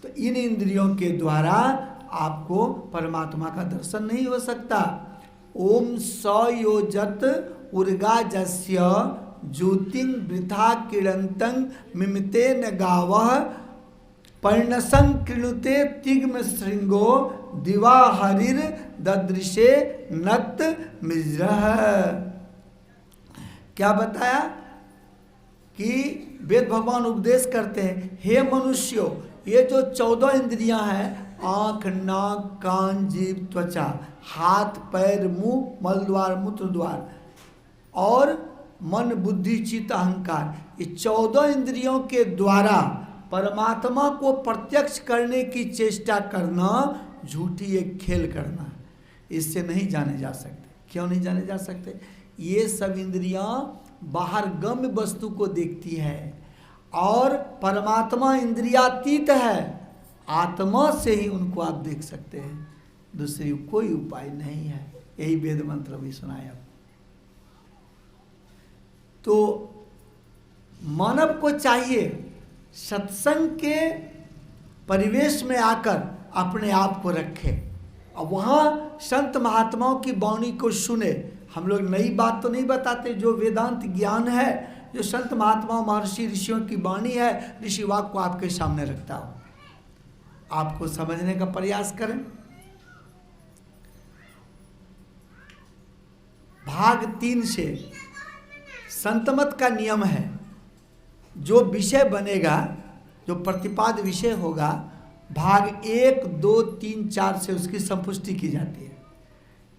तो इन इंद्रियों के द्वारा आपको परमात्मा का दर्शन नहीं हो सकता। ओम सयोजत उर्गाजस्य ज्योतिं वृथा किरणतं मिमितेन गावः पर्णसं कृणुते तिग्म श्रृंगो दिवा हरिर ददृशे नक्त मिज्रह। क्या बताया कि वेद भगवान उपदेश करते हैं, हे मनुष्यों, ये जो 14 इंद्रियां हैं, आँख, नाक, कान, जीभ, त्वचा, हाथ, पैर, मुंह, मलद्वार, मूत्रद्वार और मन, बुद्धि, चित्त, अहंकार, ये 14 इंद्रियों के द्वारा परमात्मा को प्रत्यक्ष करने की चेष्टा करना झूठी एक खेल करना है। इससे नहीं जाने जा सकते। क्यों नहीं जाने जा सकते? ये सब इंद्रियां बाहर गम्य वस्तु को देखती है और परमात्मा इंद्रियातीत है। आत्मा से ही उनको आप देख सकते हैं, दूसरी कोई उपाय नहीं है। यही वेद मंत्र भी सुनाया। तो मानव को चाहिए सत्संग के परिवेश में आकर अपने आप को रखे और वहाँ संत महात्माओं की वाणी को सुने। हम लोग नई बात तो नहीं बताते, जो वेदांत ज्ञान है, जो संत महात्माओं महर्षि ऋषियों की वाणी है, ऋषि वाक को आपके सामने रखता हूँ, आपको समझने का प्रयास करें। भाग 3 से संतमत का नियम है, जो विषय बनेगा, जो प्रतिपाद्य विषय होगा, भाग 1, 2, 3, 4 से उसकी संपुष्टि की जाती है।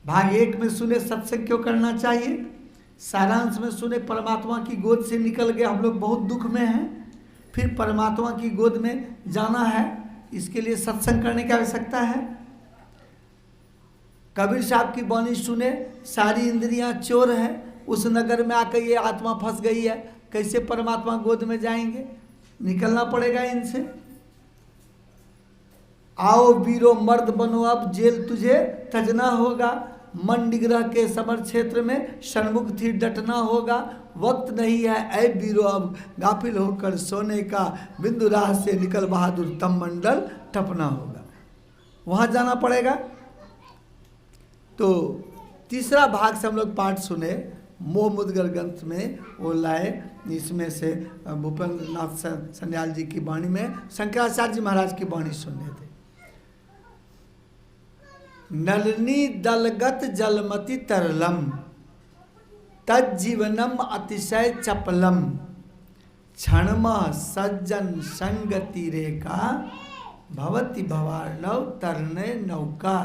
भाग 1 में सुने सत्संग क्यों करना चाहिए, सारांश में सुने परमात्मा की गोद से निकल गए, हम लोग बहुत दुख में हैं, फिर परमात्मा की गोद में जाना है, इसके लिए सत्संग करने की आवश्यकता है। कबीर साहब की वाणी सुने, सारी इंद्रियां चोर है, उस नगर में आकर ये आत्मा फंस गई है, कैसे परमात्मा गोद में जाएंगे, निकलना पड़ेगा इनसे। आओ वीरो मर्द बनो अब जेल तुझे तजना होगा, मन निग्रह के समर क्षेत्र में सन्मुख थी डटना होगा, वक्त नहीं है ऐ वीरो अब गाफिल होकर सोने का, बिंदु राह से निकल बहादुर तम मंडल टपना होगा, वहाँ जाना पड़ेगा। तो तीसरा भाग से हम लोग पाठ सुने, मोह मुद्गर ग्रंथ में वो लाए, इसमें से भूपेंद्र नाथ सन्याल जी की वाणी में शंकराचार्य जी महाराज की वाणी सुनने थे। नलनी दलगत जलमति तरलम, तज्जीवनम अतिशय चपलम, क्षणमा सज्जन संगति रेखा, भवति भवार्णव तरने नौका।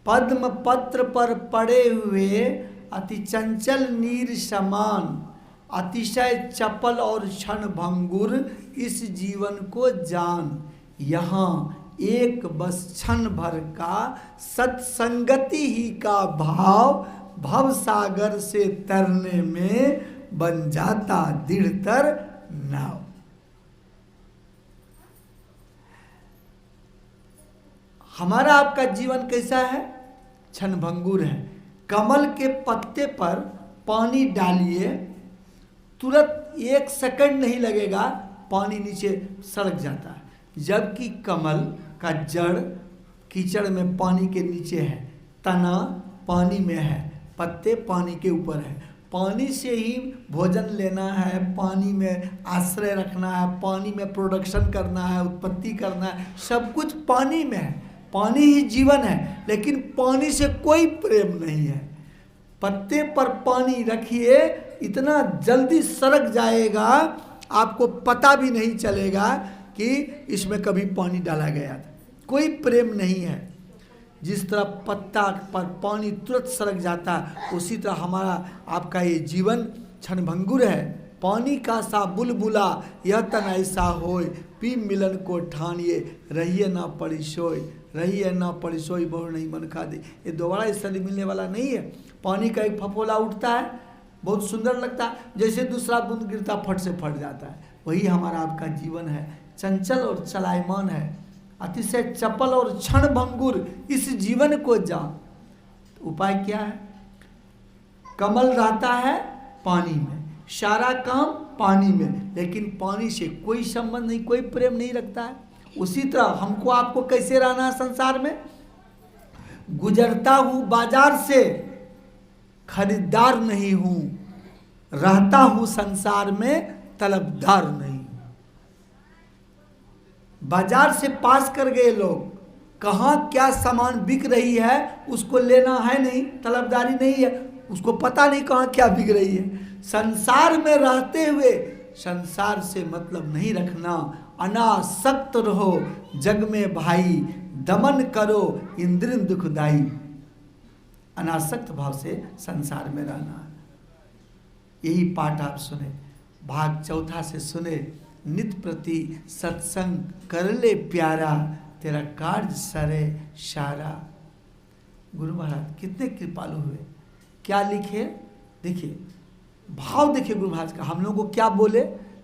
पद्म पत्र पर पड़े हुए अति चंचल नीर समान, अतिशय चपल और क्षण भंगुर इस जीवन को जान, यहाँ एक बस क्षण भर का सत्संगति ही का भाव, भव सागर से तरने में बन जाता दृढ़तर नाव। हमारा आपका जीवन कैसा है? क्षणभंगुर है। कमल के पत्ते पर पानी डालिए, तुरंत 1 सेकंड नहीं लगेगा, पानी नीचे सड़क जाता है, जबकि कमल का जड़ कीचड़ में पानी के नीचे है, तना पानी में है, पत्ते पानी के ऊपर है। पानी से ही भोजन लेना है, पानी में आश्रय रखना है, पानी में प्रोडक्शन करना है, उत्पत्ति करना है, सब कुछ पानी में है। पानी ही जीवन है, लेकिन पानी से कोई प्रेम नहीं है। पत्ते पर पानी रखिए, इतना जल्दी सड़क जाएगा, आपको पता भी नहीं चलेगा कि इसमें कभी पानी डाला गया था। कोई प्रेम नहीं है। जिस तरह पत्ता पर पानी तुरंत सड़क जाता है, उसी तरह हमारा आपका ये जीवन क्षणभंगुर है। पानी का सा बुलबुला यह तन ऐसा होय, पी मिलन को ठानिए, रहिए ना परिसोय, रहिए ना परिसोय बहु नहीं मन खा दे। ये दोबारा इससे मिलने वाला नहीं है। पानी का एक फफोला उठता है, बहुत सुंदर लगता है, जैसे दूसरा बूंद गिरता फट से फट जाता है। वही हमारा आपका जीवन है, चंचल और चलायमान है, अतिशय चपल और क्षणभंगुर इस जीवन को जान। उपाय क्या है? कमल रहता है पानी में, सारा काम पानी में, लेकिन पानी से कोई संबंध नहीं, कोई प्रेम नहीं रखता है। उसी तरह हमको आपको कैसे रहना है संसार में? गुजरता हूँ बाजार से, खरीदार नहीं हूँ, रहता हूँ संसार में, तलबदार नहीं। बाजार से पास कर गए लोग, कहाँ क्या सामान बिक रही है उसको लेना है नहीं, तलबदारी नहीं है, उसको पता नहीं कहाँ क्या बिक रही है। संसार में रहते हुए संसार से मतलब नहीं रखना, अनासक्त रहो जग में भाई, दमन करो इंद्रिय दुखदाई। अनासक्त भाव से संसार में रहना, यही पाठ आप सुने। भाग चौथा से सुने, नित प्रति सत्संग कर ले प्यारा, तेरा कार्य सरे सारा। गुरु महाराज कितने कृपालु हुए, क्या लिखे देखिए, भाव देखिए गुरु महाराज का। हम लोगों को क्या बोले?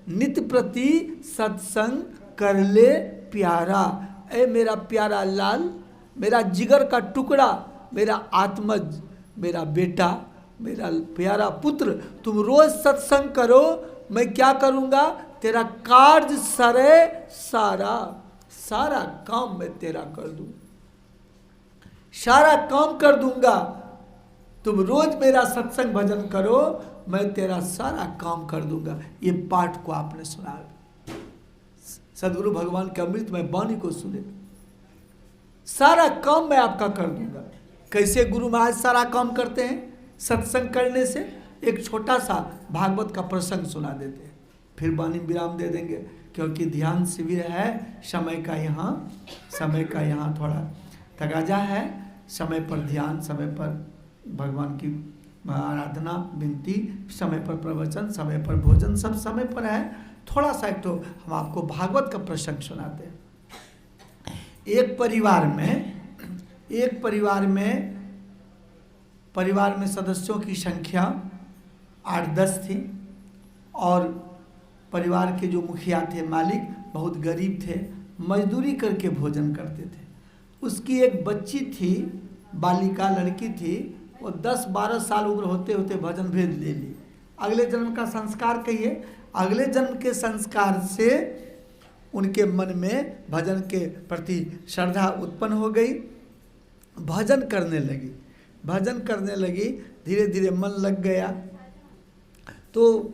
नित प्रति सत्संग कर ले प्यारा। ए मेरा प्यारा लाल, मेरा जिगर का टुकड़ा, मेरा आत्मज, मेरा बेटा, मेरा प्यारा पुत्र, तुम रोज सत्संग करो, मैं क्या करूँगा? तेरा कार्य सरे सारा, सारा काम मैं तेरा कर दूँ, सारा काम कर दूंगा। तुम रोज मेरा सत्संग भजन करो, मैं तेरा सारा काम कर दूंगा। ये पाठ को आपने सुना, सदगुरु भगवान के अमृतमय वाणी को सुने, सारा काम मैं आपका कर दूंगा। कैसे गुरु महाराज सारा काम करते हैं? सत्संग करने से। एक छोटा सा भागवत का प्रसंग सुना देते हैं, फिर वाणी विराम दे देंगे, क्योंकि ध्यान शिविर है, समय का यहाँ थोड़ा तगाजा है। समय पर ध्यान, समय पर भगवान की आराधना, विनती, समय पर प्रवचन, समय पर भोजन, सब समय पर है। थोड़ा सा एक तो हम आपको भागवत का प्रसंग सुनाते हैं। एक परिवार में सदस्यों की संख्या 8-10 थी और परिवार के जो मुखिया थे, मालिक, बहुत गरीब थे, मजदूरी करके भोजन करते थे। उसकी एक बच्ची थी, बालिका लड़की थी, वो 10-12 साल उम्र होते होते भजन भेद ले ली। अगले जन्म का संस्कार कहिए, अगले जन्म के संस्कार से उनके मन में भजन के प्रति श्रद्धा उत्पन्न हो गई, भजन करने लगी, धीरे धीरे मन लग गया। तो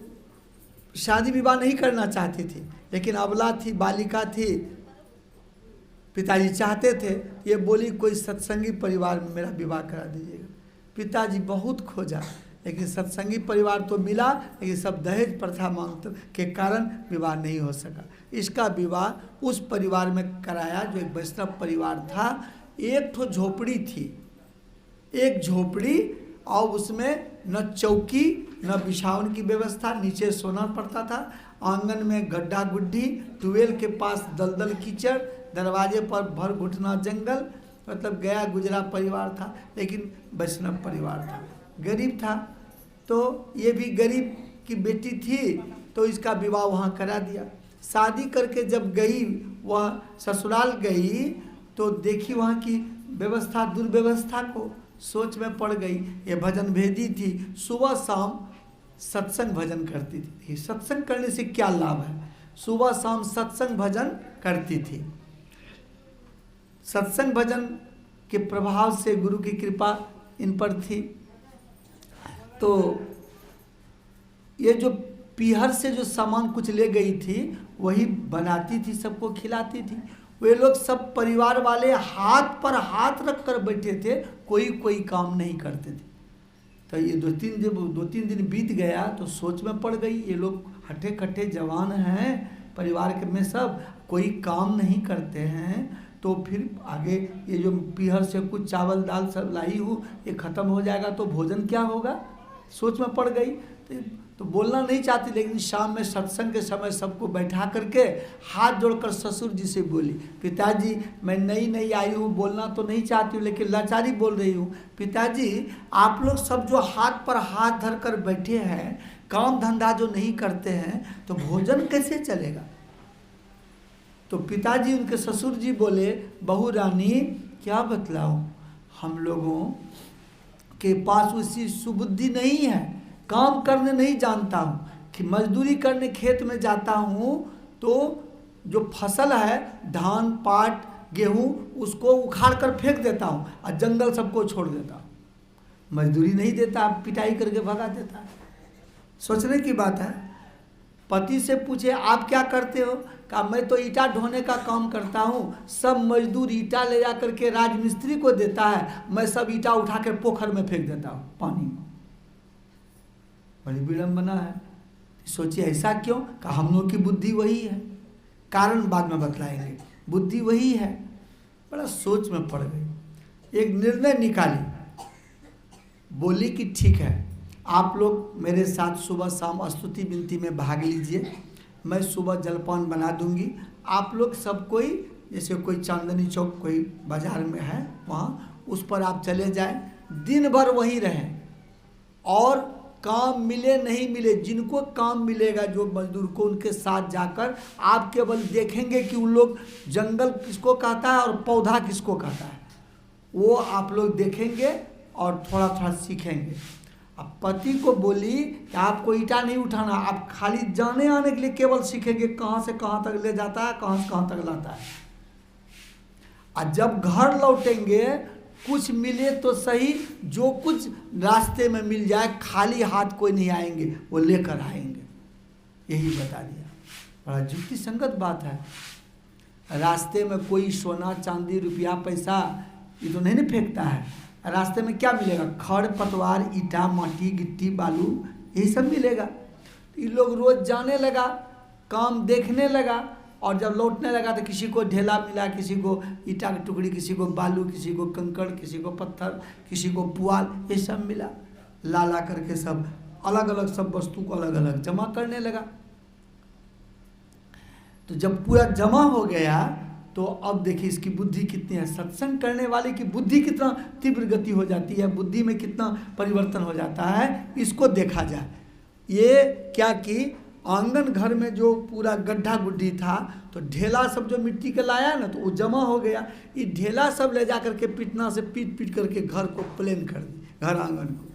शादी विवाह नहीं करना चाहती थी, लेकिन अबला थी, बालिका थी, पिताजी चाहते थे। ये बोली कोई सत्संगी परिवार में मेरा विवाह करा दीजिएगा। पिताजी बहुत खोजा, लेकिन सत्संगी परिवार तो मिला, लेकिन सब दहेज प्रथा मांगते के कारण विवाह नहीं हो सका। इसका विवाह उस परिवार में कराया जो एक वैष्णव परिवार था। एक तो झोपड़ी थी, एक झोपड़ी, और उसमें न चौकी न बिछावन की व्यवस्था, नीचे सोना पड़ता था। आंगन में गड्ढा गुड्ढी, ट्यूबवेल के पास दलदल कीचड़, दरवाजे पर भर घुटना जंगल। मतलब गया गुजरा परिवार था, लेकिन वैष्णव परिवार था, गरीब था। तो ये भी गरीब की बेटी थी, तो इसका विवाह वहाँ करा दिया। शादी करके जब गई, वह ससुराल गई, तो देखी वहाँ की व्यवस्था, दुर्व्यवस्था को, सोच में पड़ गई। ये भजन भेदी थी, सुबह शाम सत्संग भजन करती थी। सत्संग करने से क्या लाभ है? सुबह शाम सत्संग भजन करती थी। सत्संग भजन के प्रभाव से गुरु की कृपा इन पर थी। तो ये जो पीहर से जो सामान कुछ ले गई थी, वही बनाती थी, सबको खिलाती थी। वे लोग सब परिवार वाले हाथ पर हाथ रख कर बैठे थे, कोई काम नहीं करते थे। तो ये 2-3 दिन बीत गया, तो सोच में पड़ गई, ये लोग हट्टे कट्टे जवान हैं, परिवार के में सब कोई काम नहीं करते हैं, तो फिर आगे ये जो पीहर से कुछ चावल दाल सब लाई हूँ, ये ख़त्म हो जाएगा तो भोजन क्या होगा? सोच में पड़ गई। तो बोलना नहीं चाहती, लेकिन शाम में सत्संग के समय सबको बैठा करके हाथ जोड़कर ससुर जी से बोली, पिताजी मैं नई आई हूँ, बोलना तो नहीं चाहती हूँ, लेकिन लाचारी बोल रही हूँ। पिताजी आप लोग सब जो हाथ पर हाथ धर कर बैठे हैं, काम धंधा जो नहीं करते हैं, तो भोजन कैसे चलेगा? तो पिताजी, उनके ससुर जी बोले, बहू रानी क्या बतलाऊं, हम लोगों के पास उसी सुबुद्धि नहीं है, काम करने नहीं जानता हूँ, कि मजदूरी करने खेत में जाता हूँ तो जो फसल है, धान पाट गेहूँ, उसको उखाड़ कर फेंक देता हूँ और जंगल सबको छोड़ देता हूँ। मजदूरी नहीं देता, पिटाई करके भगा देता है। सोचने की बात है। पति से पूछे आप क्या करते हो? कहा मैं तो ईंटा ढोने का काम करता हूँ, सब मजदूर ईंटा ले जा करके राजमिस्त्री को देता है, मैं सब ईंटा उठा कर पोखर में फेंक देता हूँ, पानी में। बड़ी विडम्बना है। सोचिए ऐसा क्यों? कहा हम लोग की बुद्धि वही है, कारण बाद में बतलाएंगे, बुद्धि वही है। बड़ा सोच में पड़ गई, एक निर्णय निकाली, बोली कि ठीक है, आप लोग मेरे साथ सुबह शाम स्तुति विनती में भाग लीजिए, मैं सुबह जलपान बना दूंगी। आप लोग सब कोई, जैसे कोई चांदनी चौक कोई बाजार में है वहाँ, उस पर आप चले जाएं, दिन भर वहीं रहें, और काम मिले नहीं मिले, जिनको काम मिलेगा जो मजदूर को, उनके साथ जाकर आप केवल देखेंगे कि उन लोग जंगल किसको कहता है और पौधा किसको कहता है, वो आप लोग देखेंगे और थोड़ा थोड़ा सीखेंगे। अब पति को बोली कि आपको ईंटा नहीं उठाना, आप खाली जाने आने के लिए केवल सीखेंगे, कहाँ से कहाँ तक ले जाता है, कहाँ से कहाँ तक लाता है। और जब घर लौटेंगे, कुछ मिले तो सही, जो कुछ रास्ते में मिल जाए, खाली हाथ कोई नहीं आएंगे, वो लेकर आएंगे। यही बता दिया। बड़ा युक्ति संगत बात है। रास्ते में कोई सोना चांदी रुपया पैसा ये तो नहीं ना फेंकता है। रास्ते में क्या मिलेगा? खड़ पतवार, ईंटा माटी गिट्टी बालू, यही सब मिलेगा। ये लोग रोज जाने लगा, काम देखने लगा, और जब लौटने लगा तो किसी को ढेला मिला, किसी को ईंटा की टुकड़ी, किसी को बालू, किसी को कंकड़, किसी को पत्थर, किसी को पुआल, ये सब मिला। ला ला करके सब अलग अलग सब वस्तु को अलग अलग जमा करने लगा। तो जब पूरा जमा हो गया तो अब देखिए इसकी बुद्धि कितनी है। सत्संग करने वाले की बुद्धि कितना तीव्र गति हो जाती है, बुद्धि में कितना परिवर्तन हो जाता है, इसको देखा जाए। ये क्या कि आंगन घर में जो पूरा गड्ढा गुड्ढी था तो ढेला सब जो मिट्टी का लाया ना तो वो जमा हो गया। ये ढेला सब ले जा करके पिटना से पीट पीट करके घर को प्लेन कर दी, घर आंगन को।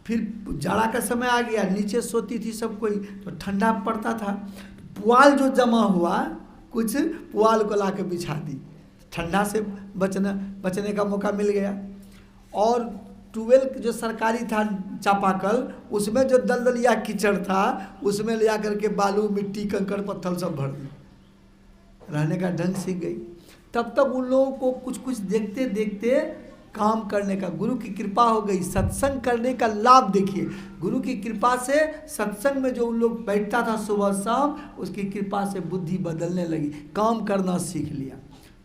फिर जाड़ा का समय आ गया, नीचे सोती थी सब कोई तो ठंडा पड़ता था, पुआल जो जमा हुआ कुछ पुआल को ला के बिछा दी, ठंडा से बचने का मौका मिल गया। और ट्यूबवेल जो सरकारी था चापाकल, उसमें जो दलदलिया कीचड़ था उसमें ले आकर के बालू मिट्टी कंकड़ पत्थर सब भर दी, रहने का ढंग सीख गई। तब तक उन लोगों को कुछ कुछ देखते देखते काम करने का, गुरु की कृपा हो गई। सत्संग करने का लाभ देखिए, गुरु की कृपा से सत्संग में जो उन लोग बैठता था सुबह शाम, उसकी कृपा से बुद्धि बदलने लगी, काम करना सीख लिया,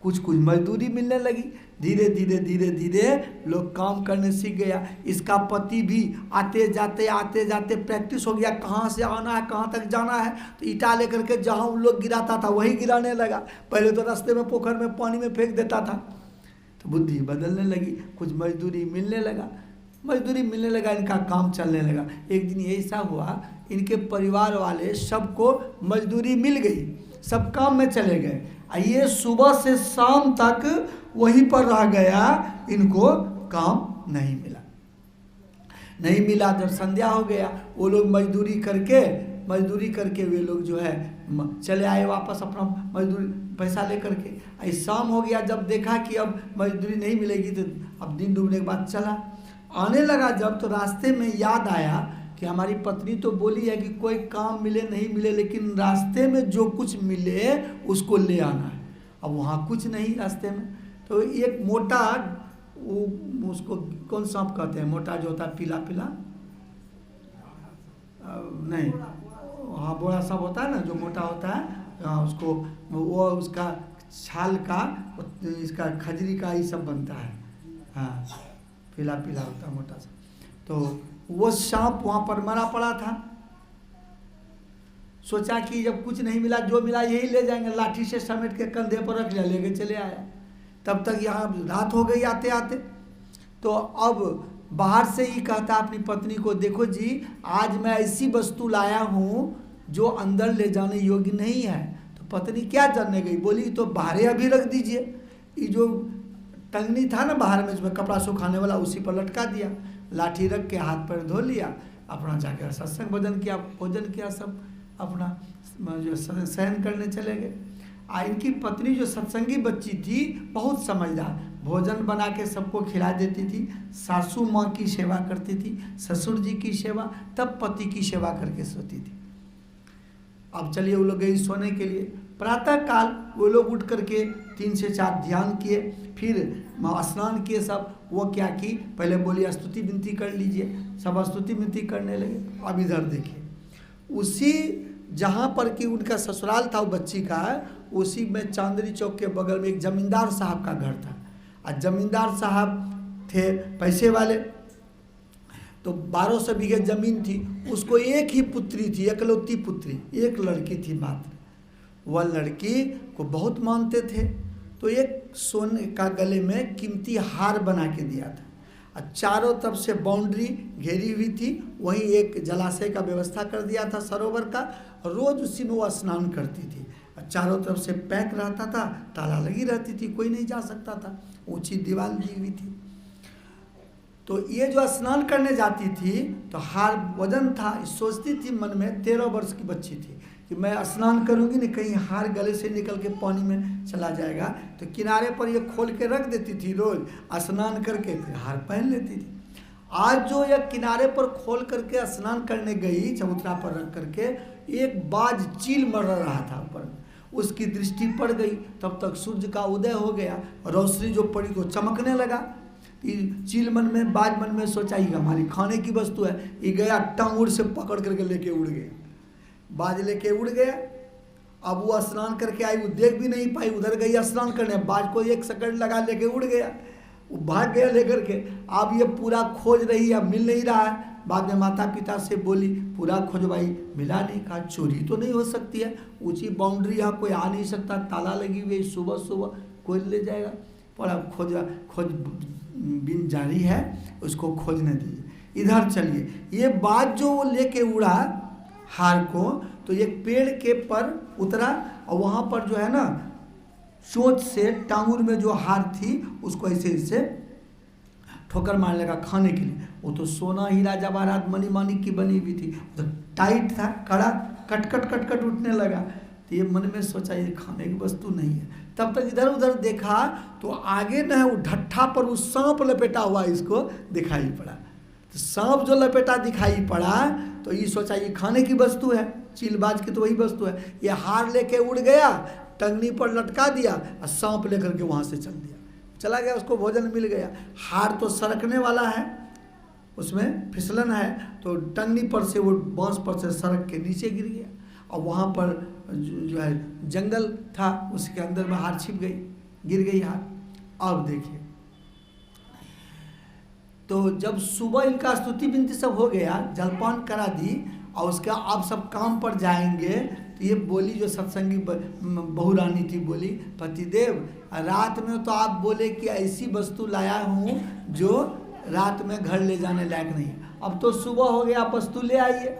कुछ कुछ मजदूरी मिलने लगी। धीरे धीरे धीरे धीरे लोग काम करने सीख गया। इसका पति भी आते जाते प्रैक्टिस हो गया, कहाँ से आना है कहाँ तक जाना है। तो ईटा लेकर के जहाँ उन लोग गिराता था वही गिराने लगा। पहले तो रास्ते में पोखर में पानी में फेंक देता था। तो बुद्धि बदलने लगी, कुछ मजदूरी मिलने लगा, इनका काम चलने लगा। एक दिन ऐसा हुआ, इनके परिवार वाले सबको मजदूरी मिल गई, सब काम में चले गए। ये सुबह से शाम तक वहीं पर रह गया, इनको काम नहीं मिला। जब संध्या हो गया, वो लोग मजदूरी करके वे लोग जो है चले आए वापस अपना मजदूरी पैसा लेकर के। आई शाम हो गया, जब देखा कि अब मजदूरी नहीं मिलेगी तो अब दिन डूबने के बाद चला आने लगा। जब तो रास्ते में याद आया कि हमारी पत्नी तो बोली है कि कोई काम मिले नहीं मिले, लेकिन रास्ते में जो कुछ मिले उसको ले आना है। अब वहाँ कुछ नहीं रास्ते में, तो एक मोटा, वो उसको कौन सांप कहते हैं, मोटा जो होता है पीला नहीं, हाँ बोरा सांप होता है ना जो मोटा होता है, हाँ उसको वो उसका छाल का इसका खजरी का ये सब बनता है, हाँ पीला होता है मोटा सा। तो वो सांप वहाँ पर मरा पड़ा था। सोचा कि जब कुछ नहीं मिला, जो मिला यही ले जाएंगे, लाठी से समेट के कंधे पर रख लिया, लेके चले आया। तब तक यहाँ रात हो गई आते आते। तो अब बाहर से ही कहता अपनी पत्नी को, देखो जी आज मैं ऐसी वस्तु लाया हूँ जो अंदर ले जाने योग्य नहीं है। तो पत्नी क्या जानने गई, बोली तो बाहर अभी रख दीजिए। ये जो टंगनी था ना बाहर में इसमें कपड़ा सुखाने वाला, उसी पर लटका दिया, लाठी रख के हाथ पर धो लिया, अपना जाकर सत्संग भोजन किया, सब अपना जो सहन करने चले गए। इनकी पत्नी जो सत्संगी बच्ची थी बहुत समझदार, भोजन बना के सबको खिला देती थी, सासू माँ की सेवा करती थी, ससुर जी की सेवा, तब पति की सेवा करके सोती थी। अब चलिए वो लोग गई सोने के लिए। प्रातः काल वो लोग उठ करके 3 से 4 ध्यान किए, फिर स्नान किए। सब वो क्या की, पहले बोली स्तुति विनती कर लीजिए, सब स्तुति विनती करने लगे। अब इधर देखिए, उसी जहाँ पर कि उनका ससुराल था वो बच्ची का, उसी में चांदनी चौक के बगल में एक जमींदार साहब का घर था। और जमींदार साहब थे पैसे वाले, तो 1200 बीघे जमीन थी। उसको एक ही पुत्री थी, एकलौती पुत्री, एक लड़की थी मात्र। वह लड़की को बहुत मानते थे, तो एक सोने का गले में कीमती हार बना के दिया था। और चारों तरफ से बाउंड्री घेरी हुई थी, वहीं एक जलाशय का व्यवस्था कर दिया था सरोवर का, और रोज उसी में वो स्नान करती थी। और चारों तरफ से पैक रहता था, ताला लगी रहती थी, कोई नहीं जा सकता था, ऊंची दीवार दी हुई थी। तो ये जो स्नान करने जाती थी तो हार वजन था, सोचती थी मन में, 13 वर्ष की बच्ची थी कि मैं स्नान करूंगी नहीं, कहीं हार गले से निकल के पानी में चला जाएगा। तो किनारे पर ये खोल के रख देती थी, रोज स्नान करके फिर हार पहन लेती थी। आज जो यह किनारे पर खोल करके स्नान करने गई, चबूतरा पर रख करके, एक बाज चील मर रहा था ऊपर, उसकी दृष्टि पड़ गई। तब तक सूर्य का उदय हो गया, रोशनी जो पड़ी तो चमकने लगा। चील मन में, बाज मन में सोचा ये हमारी खाने की वस्तु है। ये गया टांगुड़ से पकड़ करके लेके उड़ गया, बाज लेके उड़ गया। अब वो स्नान करके आई, वो देख भी नहीं पाई, उधर गई स्नान करने, बाज को 1 सेकंड लगा लेके उड़ गया, वो भाग गया लेकर के। अब ये पूरा खोज रही है, मिल नहीं रहा है, बाद में माता पिता से बोली, पूरा खोजवाई, मिला नहीं। कहा चोरी तो नहीं हो सकती है, ऊंची बाउंड्री यहाँ कोई आ नहीं सकता, ताला लगी हुई, सुबह सुबह कोई ले जाएगा। पर अब खोज बिन जारी है, उसको खोजने दीजिए। इधर चलिए, ये बात जो वो लेके उड़ा हार को, तो एक पेड़ के पर उतरा और वहाँ पर जो है ना चोट से टांगुर में जो हार थी उसको ऐसे ऐसे ठोकर मारने लगा खाने के लिए। वो तो सोना हीरा जवाहरात मणि माणिक की बनी हुई थी, तो टाइट था, कड़ा, कट कट कट कट उठने लगा। तो ये मन में सोचा ये खाने की वस्तु नहीं है। तब तक इधर उधर देखा तो आगे न वो ढट्ठा पर वो सांप लपेटा हुआ इसको दिखाई पड़ा। तो सांप जो लपेटा दिखाई पड़ा तो ये सोचा ये खाने की वस्तु है, चीलबाज की तो वही वस्तु है। ये हार लेके उड़ गया, टंगनी पर लटका दिया और सांप लेकर के वहाँ से चला गया, उसको भोजन मिल गया। हार तो सरकने वाला है, उसमें फिसलन है, तो टंगनी पर से वो बांस पर से सड़क के नीचे गिर गया और वहाँ पर जो है जंगल था, उसके अंदर में हार छिप गई, गिर गई हार। अब देखिए, तो जब सुबह इनका स्तुति विनती सब हो गया, जलपान करा दी और उसका आप सब काम पर जाएंगे, तो ये बोली जो सत्संगी बहू रानी थी, बोली पतिदेव रात में तो आप बोले कि ऐसी वस्तु लाया हूँ जो रात में घर ले जाने लायक नहीं है, अब तो सुबह हो गया, आप वस्तु ले आइए।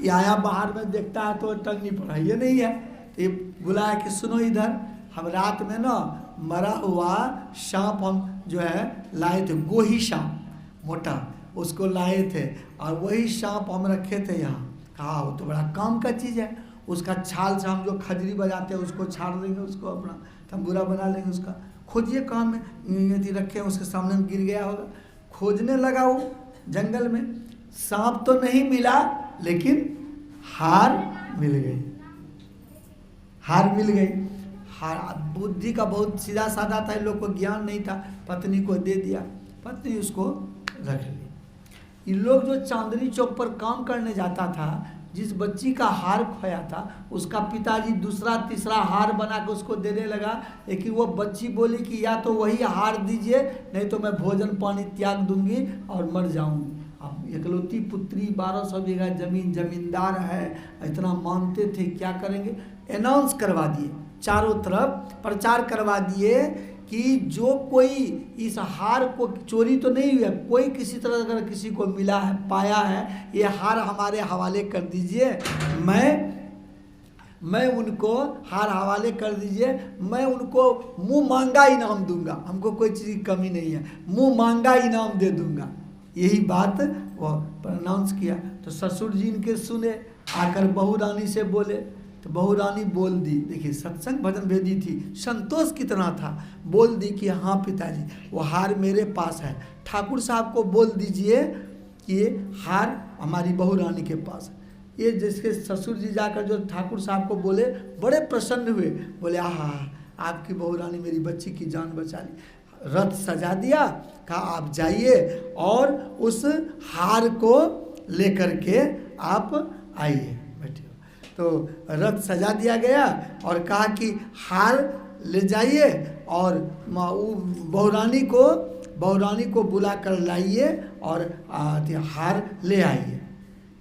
ये आया बाहर में देखता है तो टंगनी पर ये नहीं है। तो ये बुलाया कि सुनो इधर, हम रात में ना मरा हुआ सांप हम जो है लाए थे, गोही सांप मोटा, उसको लाए थे और वही सांप हम रखे थे यहाँ। कहा वो तो बड़ा काम का चीज़ है, उसका छाल से हम जो खजरी बजाते हैं उसको छाड़ देंगे, उसको अपना तंबूरा बना लेंगे, उसका खोजिए कहाँ में यदि रखे हैं, उसके सामने में गिर गया होगा। खोजने लगा वो जंगल में, सांप तो नहीं मिला लेकिन हार मिल गई, हार मिल गई। हार बुद्धि का बहुत सीधा साधा था, इन लोग को ज्ञान नहीं था, पत्नी को दे दिया, पत्नी उसको रख ली। इन लोग जो चांदनी चौक पर काम करने जाता था, जिस बच्ची का हार खोया था उसका पिताजी दूसरा तीसरा हार बना के उसको देने लगा, लेकिन वो बच्ची बोली कि या तो वही हार दीजिए नहीं तो मैं भोजन पानी त्याग दूंगी और मर जाऊंगी। अब इकलौती पुत्री, 1200 बीघा जमीन, जमींदार है, इतना मानते थे, क्या करेंगे। अनाउंस करवा दिए, चारों तरफ प्रचार करवा दिए कि जो कोई इस हार को, चोरी तो नहीं हुई है, कोई किसी तरह अगर किसी को मिला है, पाया है, ये हार हमारे हवाले कर दीजिए, मैं उनको हार हवाले कर दीजिए, मैं उनको मुंह मांगा इनाम दूंगा, हमको कोई चीज़ की कमी नहीं है, मुंह मांगा इनाम दे दूंगा। यही बात वो अनाउंस किया। तो ससुर जी इनके सुने, आकर बहू रानी से बोले, तो बहू रानी बोल दी, देखिए सत्संग भजन भेदी थी, संतोष कितना था, बोल दी कि हाँ पिताजी वो हार मेरे पास है, ठाकुर साहब को बोल दीजिए कि ये हार हमारी बहू रानी के पास है। ये जिसके ससुर जी जाकर जो ठाकुर साहब को बोले, बड़े प्रसन्न हुए, बोले आहा आपकी बहू रानी मेरी बच्ची की जान बचा ली। रथ सजा दिया, कहा आप जाइए और उस हार को लेकर के आप आइए, बैठिए। तो रथ सजा दिया गया और कहा कि हार ले जाइए और बहू रानी को बुला कर लाइए और हार ले आइए।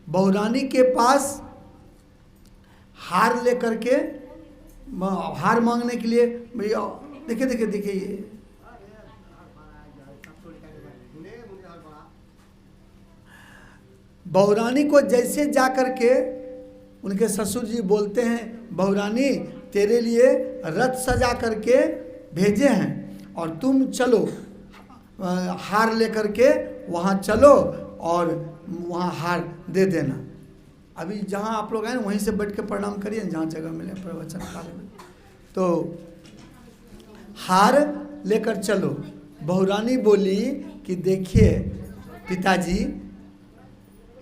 बहू रानी के पास हार लेकर के, हार मांगने के लिए, देखिए ये बहू रानी को जैसे जा कर के उनके ससुर जी बोलते हैं, बहू रानी तेरे लिए रथ सजा करके भेजे हैं और तुम चलो, हार लेकर के वहाँ चलो और वहाँ हार दे देना। अभी जहाँ आप लोग हैं वहीं से बैठ के प्रणाम करिए, जहाँ जगह मिले प्रवचन काले में। तो हार लेकर चलो। बहू रानी बोली कि देखिए पिताजी,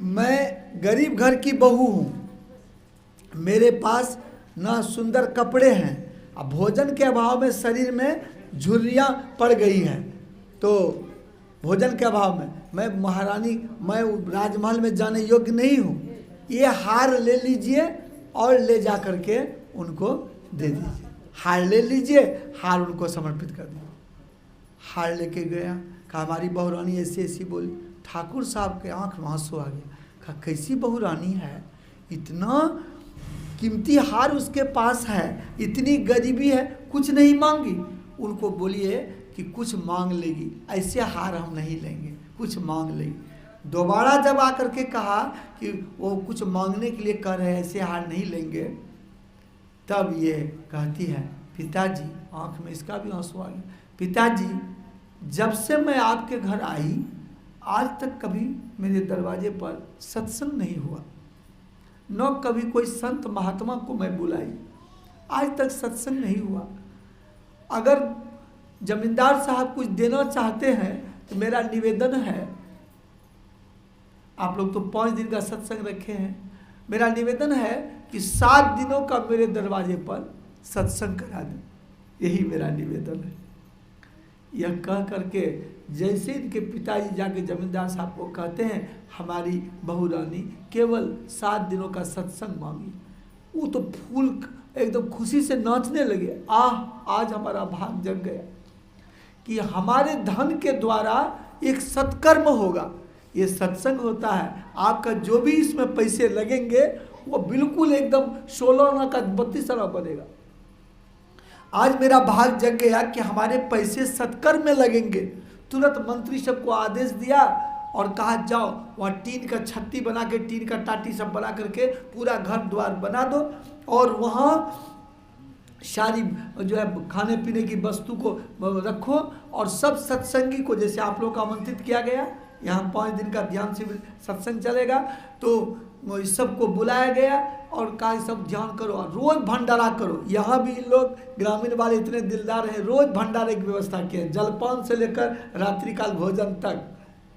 मैं गरीब घर की बहू हूँ, मेरे पास ना सुंदर कपड़े हैं, अब भोजन के अभाव में शरीर में झुर्रियाँ पड़ गई हैं, तो भोजन के अभाव में मैं महारानी, मैं राजमहल में जाने योग्य नहीं हूँ, ये हार ले लीजिए और ले जा कर के उनको दे दीजिए। हार ले लीजिए, हार उनको समर्पित कर दीजिए। हार लेके गया, कहा हमारी बहू रानी ऐसी ऐसी बोली, ठाकुर साहब के आंख में आंसू आ गया। कहा कैसी बहू रानी है, इतना कीमती हार उसके पास है, इतनी गरीबी है, कुछ नहीं मांगी। उनको बोलिए कि कुछ मांग लेगी, ऐसे हार हम नहीं लेंगे, कुछ मांग लेगी। दोबारा जब आकर के कहा कि वो कुछ मांगने के लिए कह रहे हैं, ऐसे हार नहीं लेंगे, तब ये कहती है पिताजी, आंख में इसका भी आंसू आ गया, पिताजी जब से मैं आपके घर आई आज तक कभी मेरे दरवाजे पर सत्संग नहीं हुआ, न कभी कोई संत महात्मा को मैं बुलाई, आज तक सत्संग नहीं हुआ। अगर जमींदार साहब कुछ देना चाहते हैं तो मेरा निवेदन है, आप लोग तो 5 दिन का सत्संग रखे हैं, मेरा निवेदन है कि 7 दिनों का मेरे दरवाजे पर सत्संग करा दें, यही मेरा निवेदन है। यह कह करके जैसे इनके पिताजी जाके जमींदार साहब को कहते हैं हमारी बहू रानी केवल 7 दिनों का सत्संग मांगी, वो तो फूल एकदम खुशी से नाचने लगे। आज हमारा भाग जग गया कि हमारे धन के द्वारा एक सत्कर्म होगा। ये सत्संग होता है, आपका जो भी इसमें पैसे लगेंगे वो बिल्कुल एकदम 16 आना का 32 आना बनेगा। आज मेरा भाग जग गया कि हमारे पैसे सत्कर्म में लगेंगे। तुरंत मंत्री सबको आदेश दिया और कहा जाओ वहाँ टीन का छत्ती बना के, टीन का टाटी सब बना करके पूरा घर द्वार बना दो और वहाँ सारी जो है खाने पीने की वस्तु को रखो और सब सत्संगी को, जैसे आप लोग को आमंत्रित किया गया, यहाँ 5 दिन का ध्यान शिविर सत्संग चलेगा, तो इस सबको बुलाया गया और कहा सब ध्यान करो और रोज़ भंडारा करो। यहाँ भी लोग ग्रामीण वाले इतने दिलदार हैं, रोज़ भंडारे की व्यवस्था किए, जलपान से लेकर रात्रिकाल भोजन तक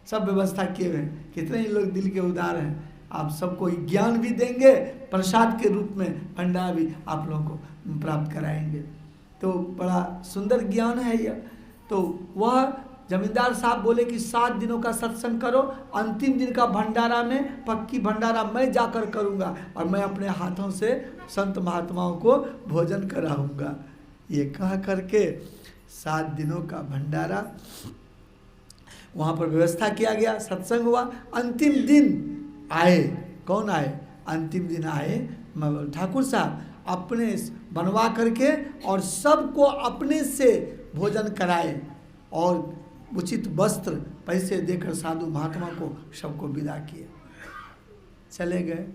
सब व्यवस्था किए हुए हैं। कितने ही लोग दिल के उदार हैं। आप सबको ज्ञान भी देंगे, प्रसाद के रूप में भंडारा भी आप लोगों को प्राप्त कराएंगे। तो बड़ा सुंदर ज्ञान है यह। तो वह जमींदार साहब बोले कि 7 दिनों का सत्संग करो, अंतिम दिन का भंडारा में पक्की भंडारा मैं जाकर करूँगा और मैं अपने हाथों से संत महात्माओं को भोजन कराऊँगा। ये कह करके 7 दिनों का भंडारा वहाँ पर व्यवस्था किया गया, सत्संग हुआ। अंतिम दिन आए, कौन आए? अंतिम दिन आए ठाकुर साहब अपने बनवा करके और सबको अपने से भोजन कराए और उचित वस्त्र पैसे देकर साधु महात्मा को सबको विदा किए, चले गए।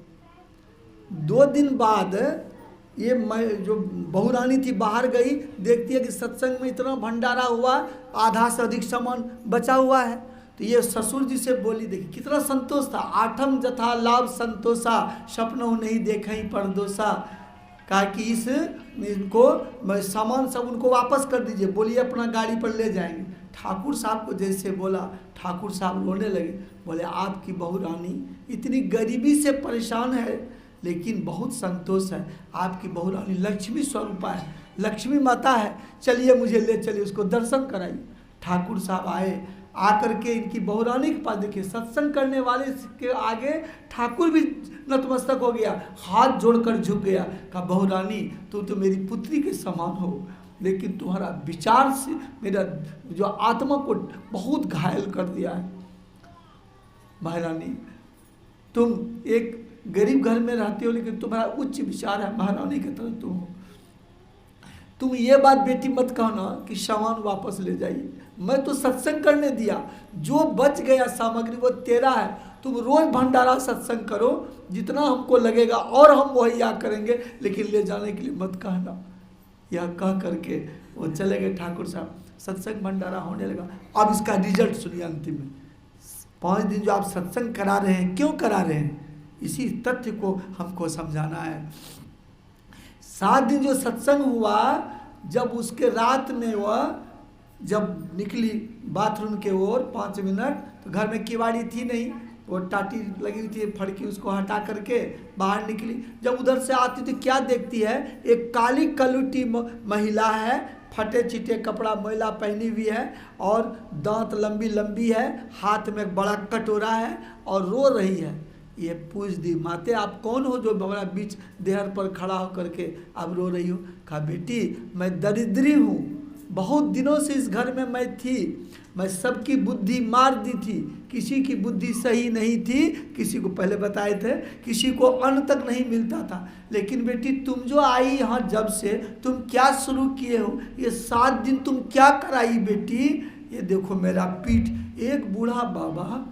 2 दिन बाद ये जो बहू रानी थी बाहर गई, देखती है कि सत्संग में इतना भंडारा हुआ, आधा से अधिक सामान बचा हुआ है। तो ये ससुर जी से बोली, देखिए कितना संतोष था। 8 जथा लाभ संतोषा, सपनों नहीं देखा ही परदोषा। कहा कि इनको सामान सब उनको वापस कर दीजिए, बोलिए अपना गाड़ी पर ले जाएंगे। ठाकुर साहब को जैसे बोला, ठाकुर साहब रोने लगे, बोले आपकी बहू रानी इतनी गरीबी से परेशान है लेकिन बहुत संतोष है। आपकी बहू रानी लक्ष्मी स्वरूपा है, लक्ष्मी माता है, चलिए मुझे ले चलिए, उसको दर्शन कराइए। ठाकुर साहब आए, आकर के इनकी बहू रानी के पास देखिए, सत्संग करने वाले के आगे ठाकुर भी नतमस्तक हो गया, हाथ जोड़कर झुक गया। कहा बहू रानी तू तो मेरी पुत्री के समान हो, लेकिन तुम्हारा विचार से मेरा जो आत्मा को बहुत घायल कर दिया है। महारानी तुम एक गरीब घर में रहते हो लेकिन तुम्हारा उच्च विचार है, महारानी की तरह तुम हो। तुम ये बात बेटी मत कहना कि सामान वापस ले जाइए, मैं तो सत्संग करने दिया, जो बच गया सामग्री वो तेरा है। तुम रोज भंडारा सत्संग करो, जितना हमको लगेगा और हम मुहैया करेंगे, लेकिन ले जाने के लिए मत कहना। यह कह करके वो चले गए ठाकुर साहब। सत्संग भंडारा होने लगा। अब इसका रिजल्ट सुनिए अंतिम में। 5 दिन जो आप सत्संग करा रहे हैं, क्यों करा रहे हैं, इसी तथ्य को हमको समझाना है। 7 दिन जो सत्संग हुआ, जब उसके रात में वह जब निकली बाथरूम के ओर 5 मिनट, तो घर में किवाड़ी थी नहीं, वो टाटी लगी हुई थी, फड़की उसको हटा करके बाहर निकली। जब उधर से आती तो क्या देखती है, एक काली कलुटी महिला है, फटे चिटे कपड़ा मैला पहनी हुई है और दांत लंबी लंबी है, हाथ में एक बड़ा कटोरा है और रो रही है। ये पूछ दी, माते आप कौन हो जो हमारा बीच देहर पर खड़ा होकर के आप रो रही हो? कहा बेटी मैं दरिद्री हूँ, बहुत दिनों से इस घर में मैं थी, मैं सबकी बुद्धि मार दी थी, किसी की बुद्धि सही नहीं थी, किसी को पहले बताए थे, किसी को अन्न तक नहीं मिलता था। लेकिन बेटी तुम जो आई यहाँ जब से, तुम क्या शुरू किए हो, ये 7 दिन तुम क्या कराई बेटी। ये देखो मेरा पीठ, एक बूढ़ा बाबा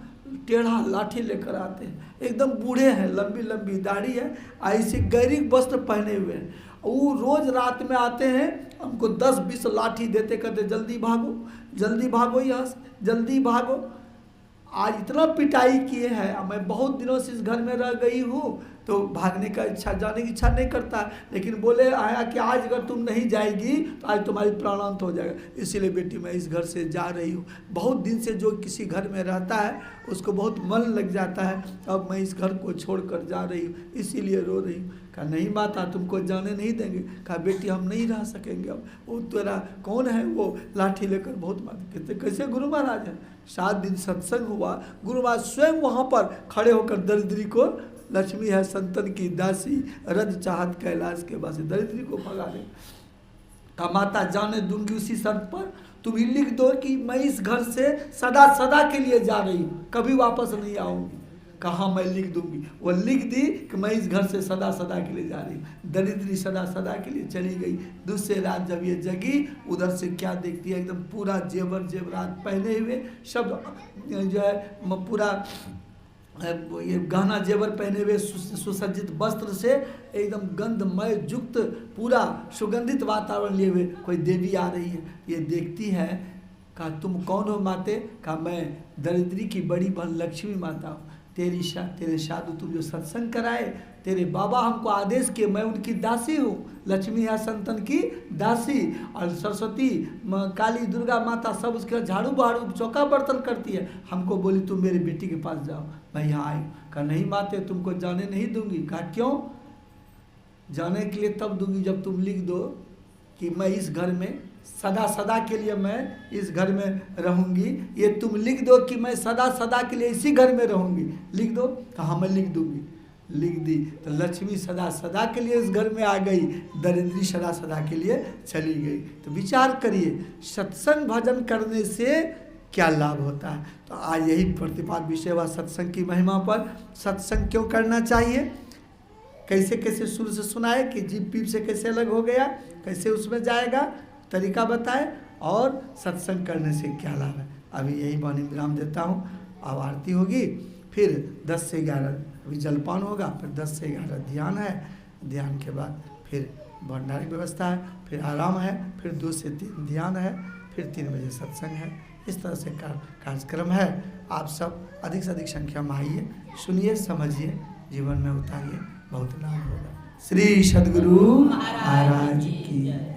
टेढ़ा लाठी लेकर आते हैं, एकदम बूढ़े हैं, लंबी लंबी दाढ़ी है, ऐसे गैरिक वस्त्र पहने हुए हैं। वो रोज रात में आते हैं, हमको 10-20 लाठी देते, कहते जल्दी भागो यहाँ से, जल्दी भागो। आज इतना पिटाई किए हैं, मैं बहुत दिनों से इस घर में रह गई हूँ, तो भागने का इच्छा, जाने की इच्छा नहीं करता, लेकिन बोले आया कि आज अगर तुम नहीं जाएगी तो आज तुम्हारी प्राणांत हो जाएगा। इसीलिए बेटी मैं इस घर से जा रही हूँ। बहुत दिन से जो किसी घर में रहता है उसको बहुत मन लग जाता है, अब मैं इस घर को छोड़कर जा रही हूँ, इसीलिए रो रही हूँ। कहा नहीं माता, तुमको जाने नहीं देंगे। कहा बेटी हम नहीं रह सकेंगे, अब वो तेरा कौन है, वो लाठी लेकर बहुत मार। कहते कैसे गुरु महाराज है। 7 दिन सत्संग हुआ, गुरु महाराज स्वयं वहाँ पर खड़े होकर दरिद्री को, लक्ष्मी है संतन की दासी, रज चाहत कैलाश के वासी, दरिद्री को भगा दे। कहा माता जाने दूंगी उसी शर्त पर तुम ही लिख दो कि मैं इस घर से सदा सदा के लिए जा रही हूँ, कभी वापस नहीं आऊँगी। कहाँ मैं लिख दूंगी, वो लिख दी कि मैं इस घर से सदा सदा के लिए जा रही हूँ। दरिद्री सदा सदा के लिए चली गई। दूसरे रात जब ये जगी, उधर से क्या देखती है, एकदम पूरा जेवरात पहने हुए, सब जो है पूरा ये गहना जेवर पहने हुए, सुसज्जित वस्त्र से एकदम गंधमय युक्त पूरा सुगंधित वातावरण लिए हुए कोई देवी आ रही है। ये देखती है, कहा तुम कौन हो माते। कहा मैं दरिद्री की बड़ी बहन लक्ष्मी माता हूँ। तेरे साधु तुम जो सत्संग कराए, तेरे बाबा हमको आदेश किए, मैं उनकी दासी हूँ। लक्ष्मी है संतन की दासी, और सरस्वती काली दुर्गा माता सब उसके झाड़ू बहाड़ू चौका बर्तन करती है। हमको बोली तुम मेरी बेटी के पास जाओ, मैं यहाँ आई। कहा नहीं माते, तुमको जाने नहीं दूंगी। कहा क्यों। जाने के लिए तब दूंगी जब तुम लिख दो कि मैं इस घर में सदा सदा के लिए मैं इस घर में रहूंगी। ये तुम लिख दो कि मैं सदा सदा के लिए इसी घर में रहूंगी, लिख दो। कहा मैं लिख दूंगी। लिख दी तो लक्ष्मी सदा सदा के लिए इस घर में आ गई, दरिद्री सदा सदा के लिए चली गई। तो विचार करिए सत्संग भजन करने से क्या लाभ होता है। तो आज यही प्रतिपाद विषय हुआ सत्संग की महिमा पर। सत्संग क्यों करना चाहिए, कैसे कैसे शुरू से सुनाए कि जीभ पीप से कैसे अलग हो गया, कैसे उसमें जाएगा, तरीका बताए, और सत्संग करने से क्या लाभ है। अभी यही वाणी विराम देता हूँ। अब आरती होगी, फिर 10 से 11 अभी जलपान होगा, फिर 10 से 11 ध्यान है, ध्यान के बाद फिर भंडारे की व्यवस्था है, फिर आराम है, फिर 2 से 3 ध्यान है, फिर 3 बजे सत्संग है। इस तरह से कार्यक्रम है। आप सब अधिक से अधिक संख्या में आइए, सुनिए, समझिए, जीवन में उतारिए, बहुत लाभ होगा। श्री सद्गुरु महाराज की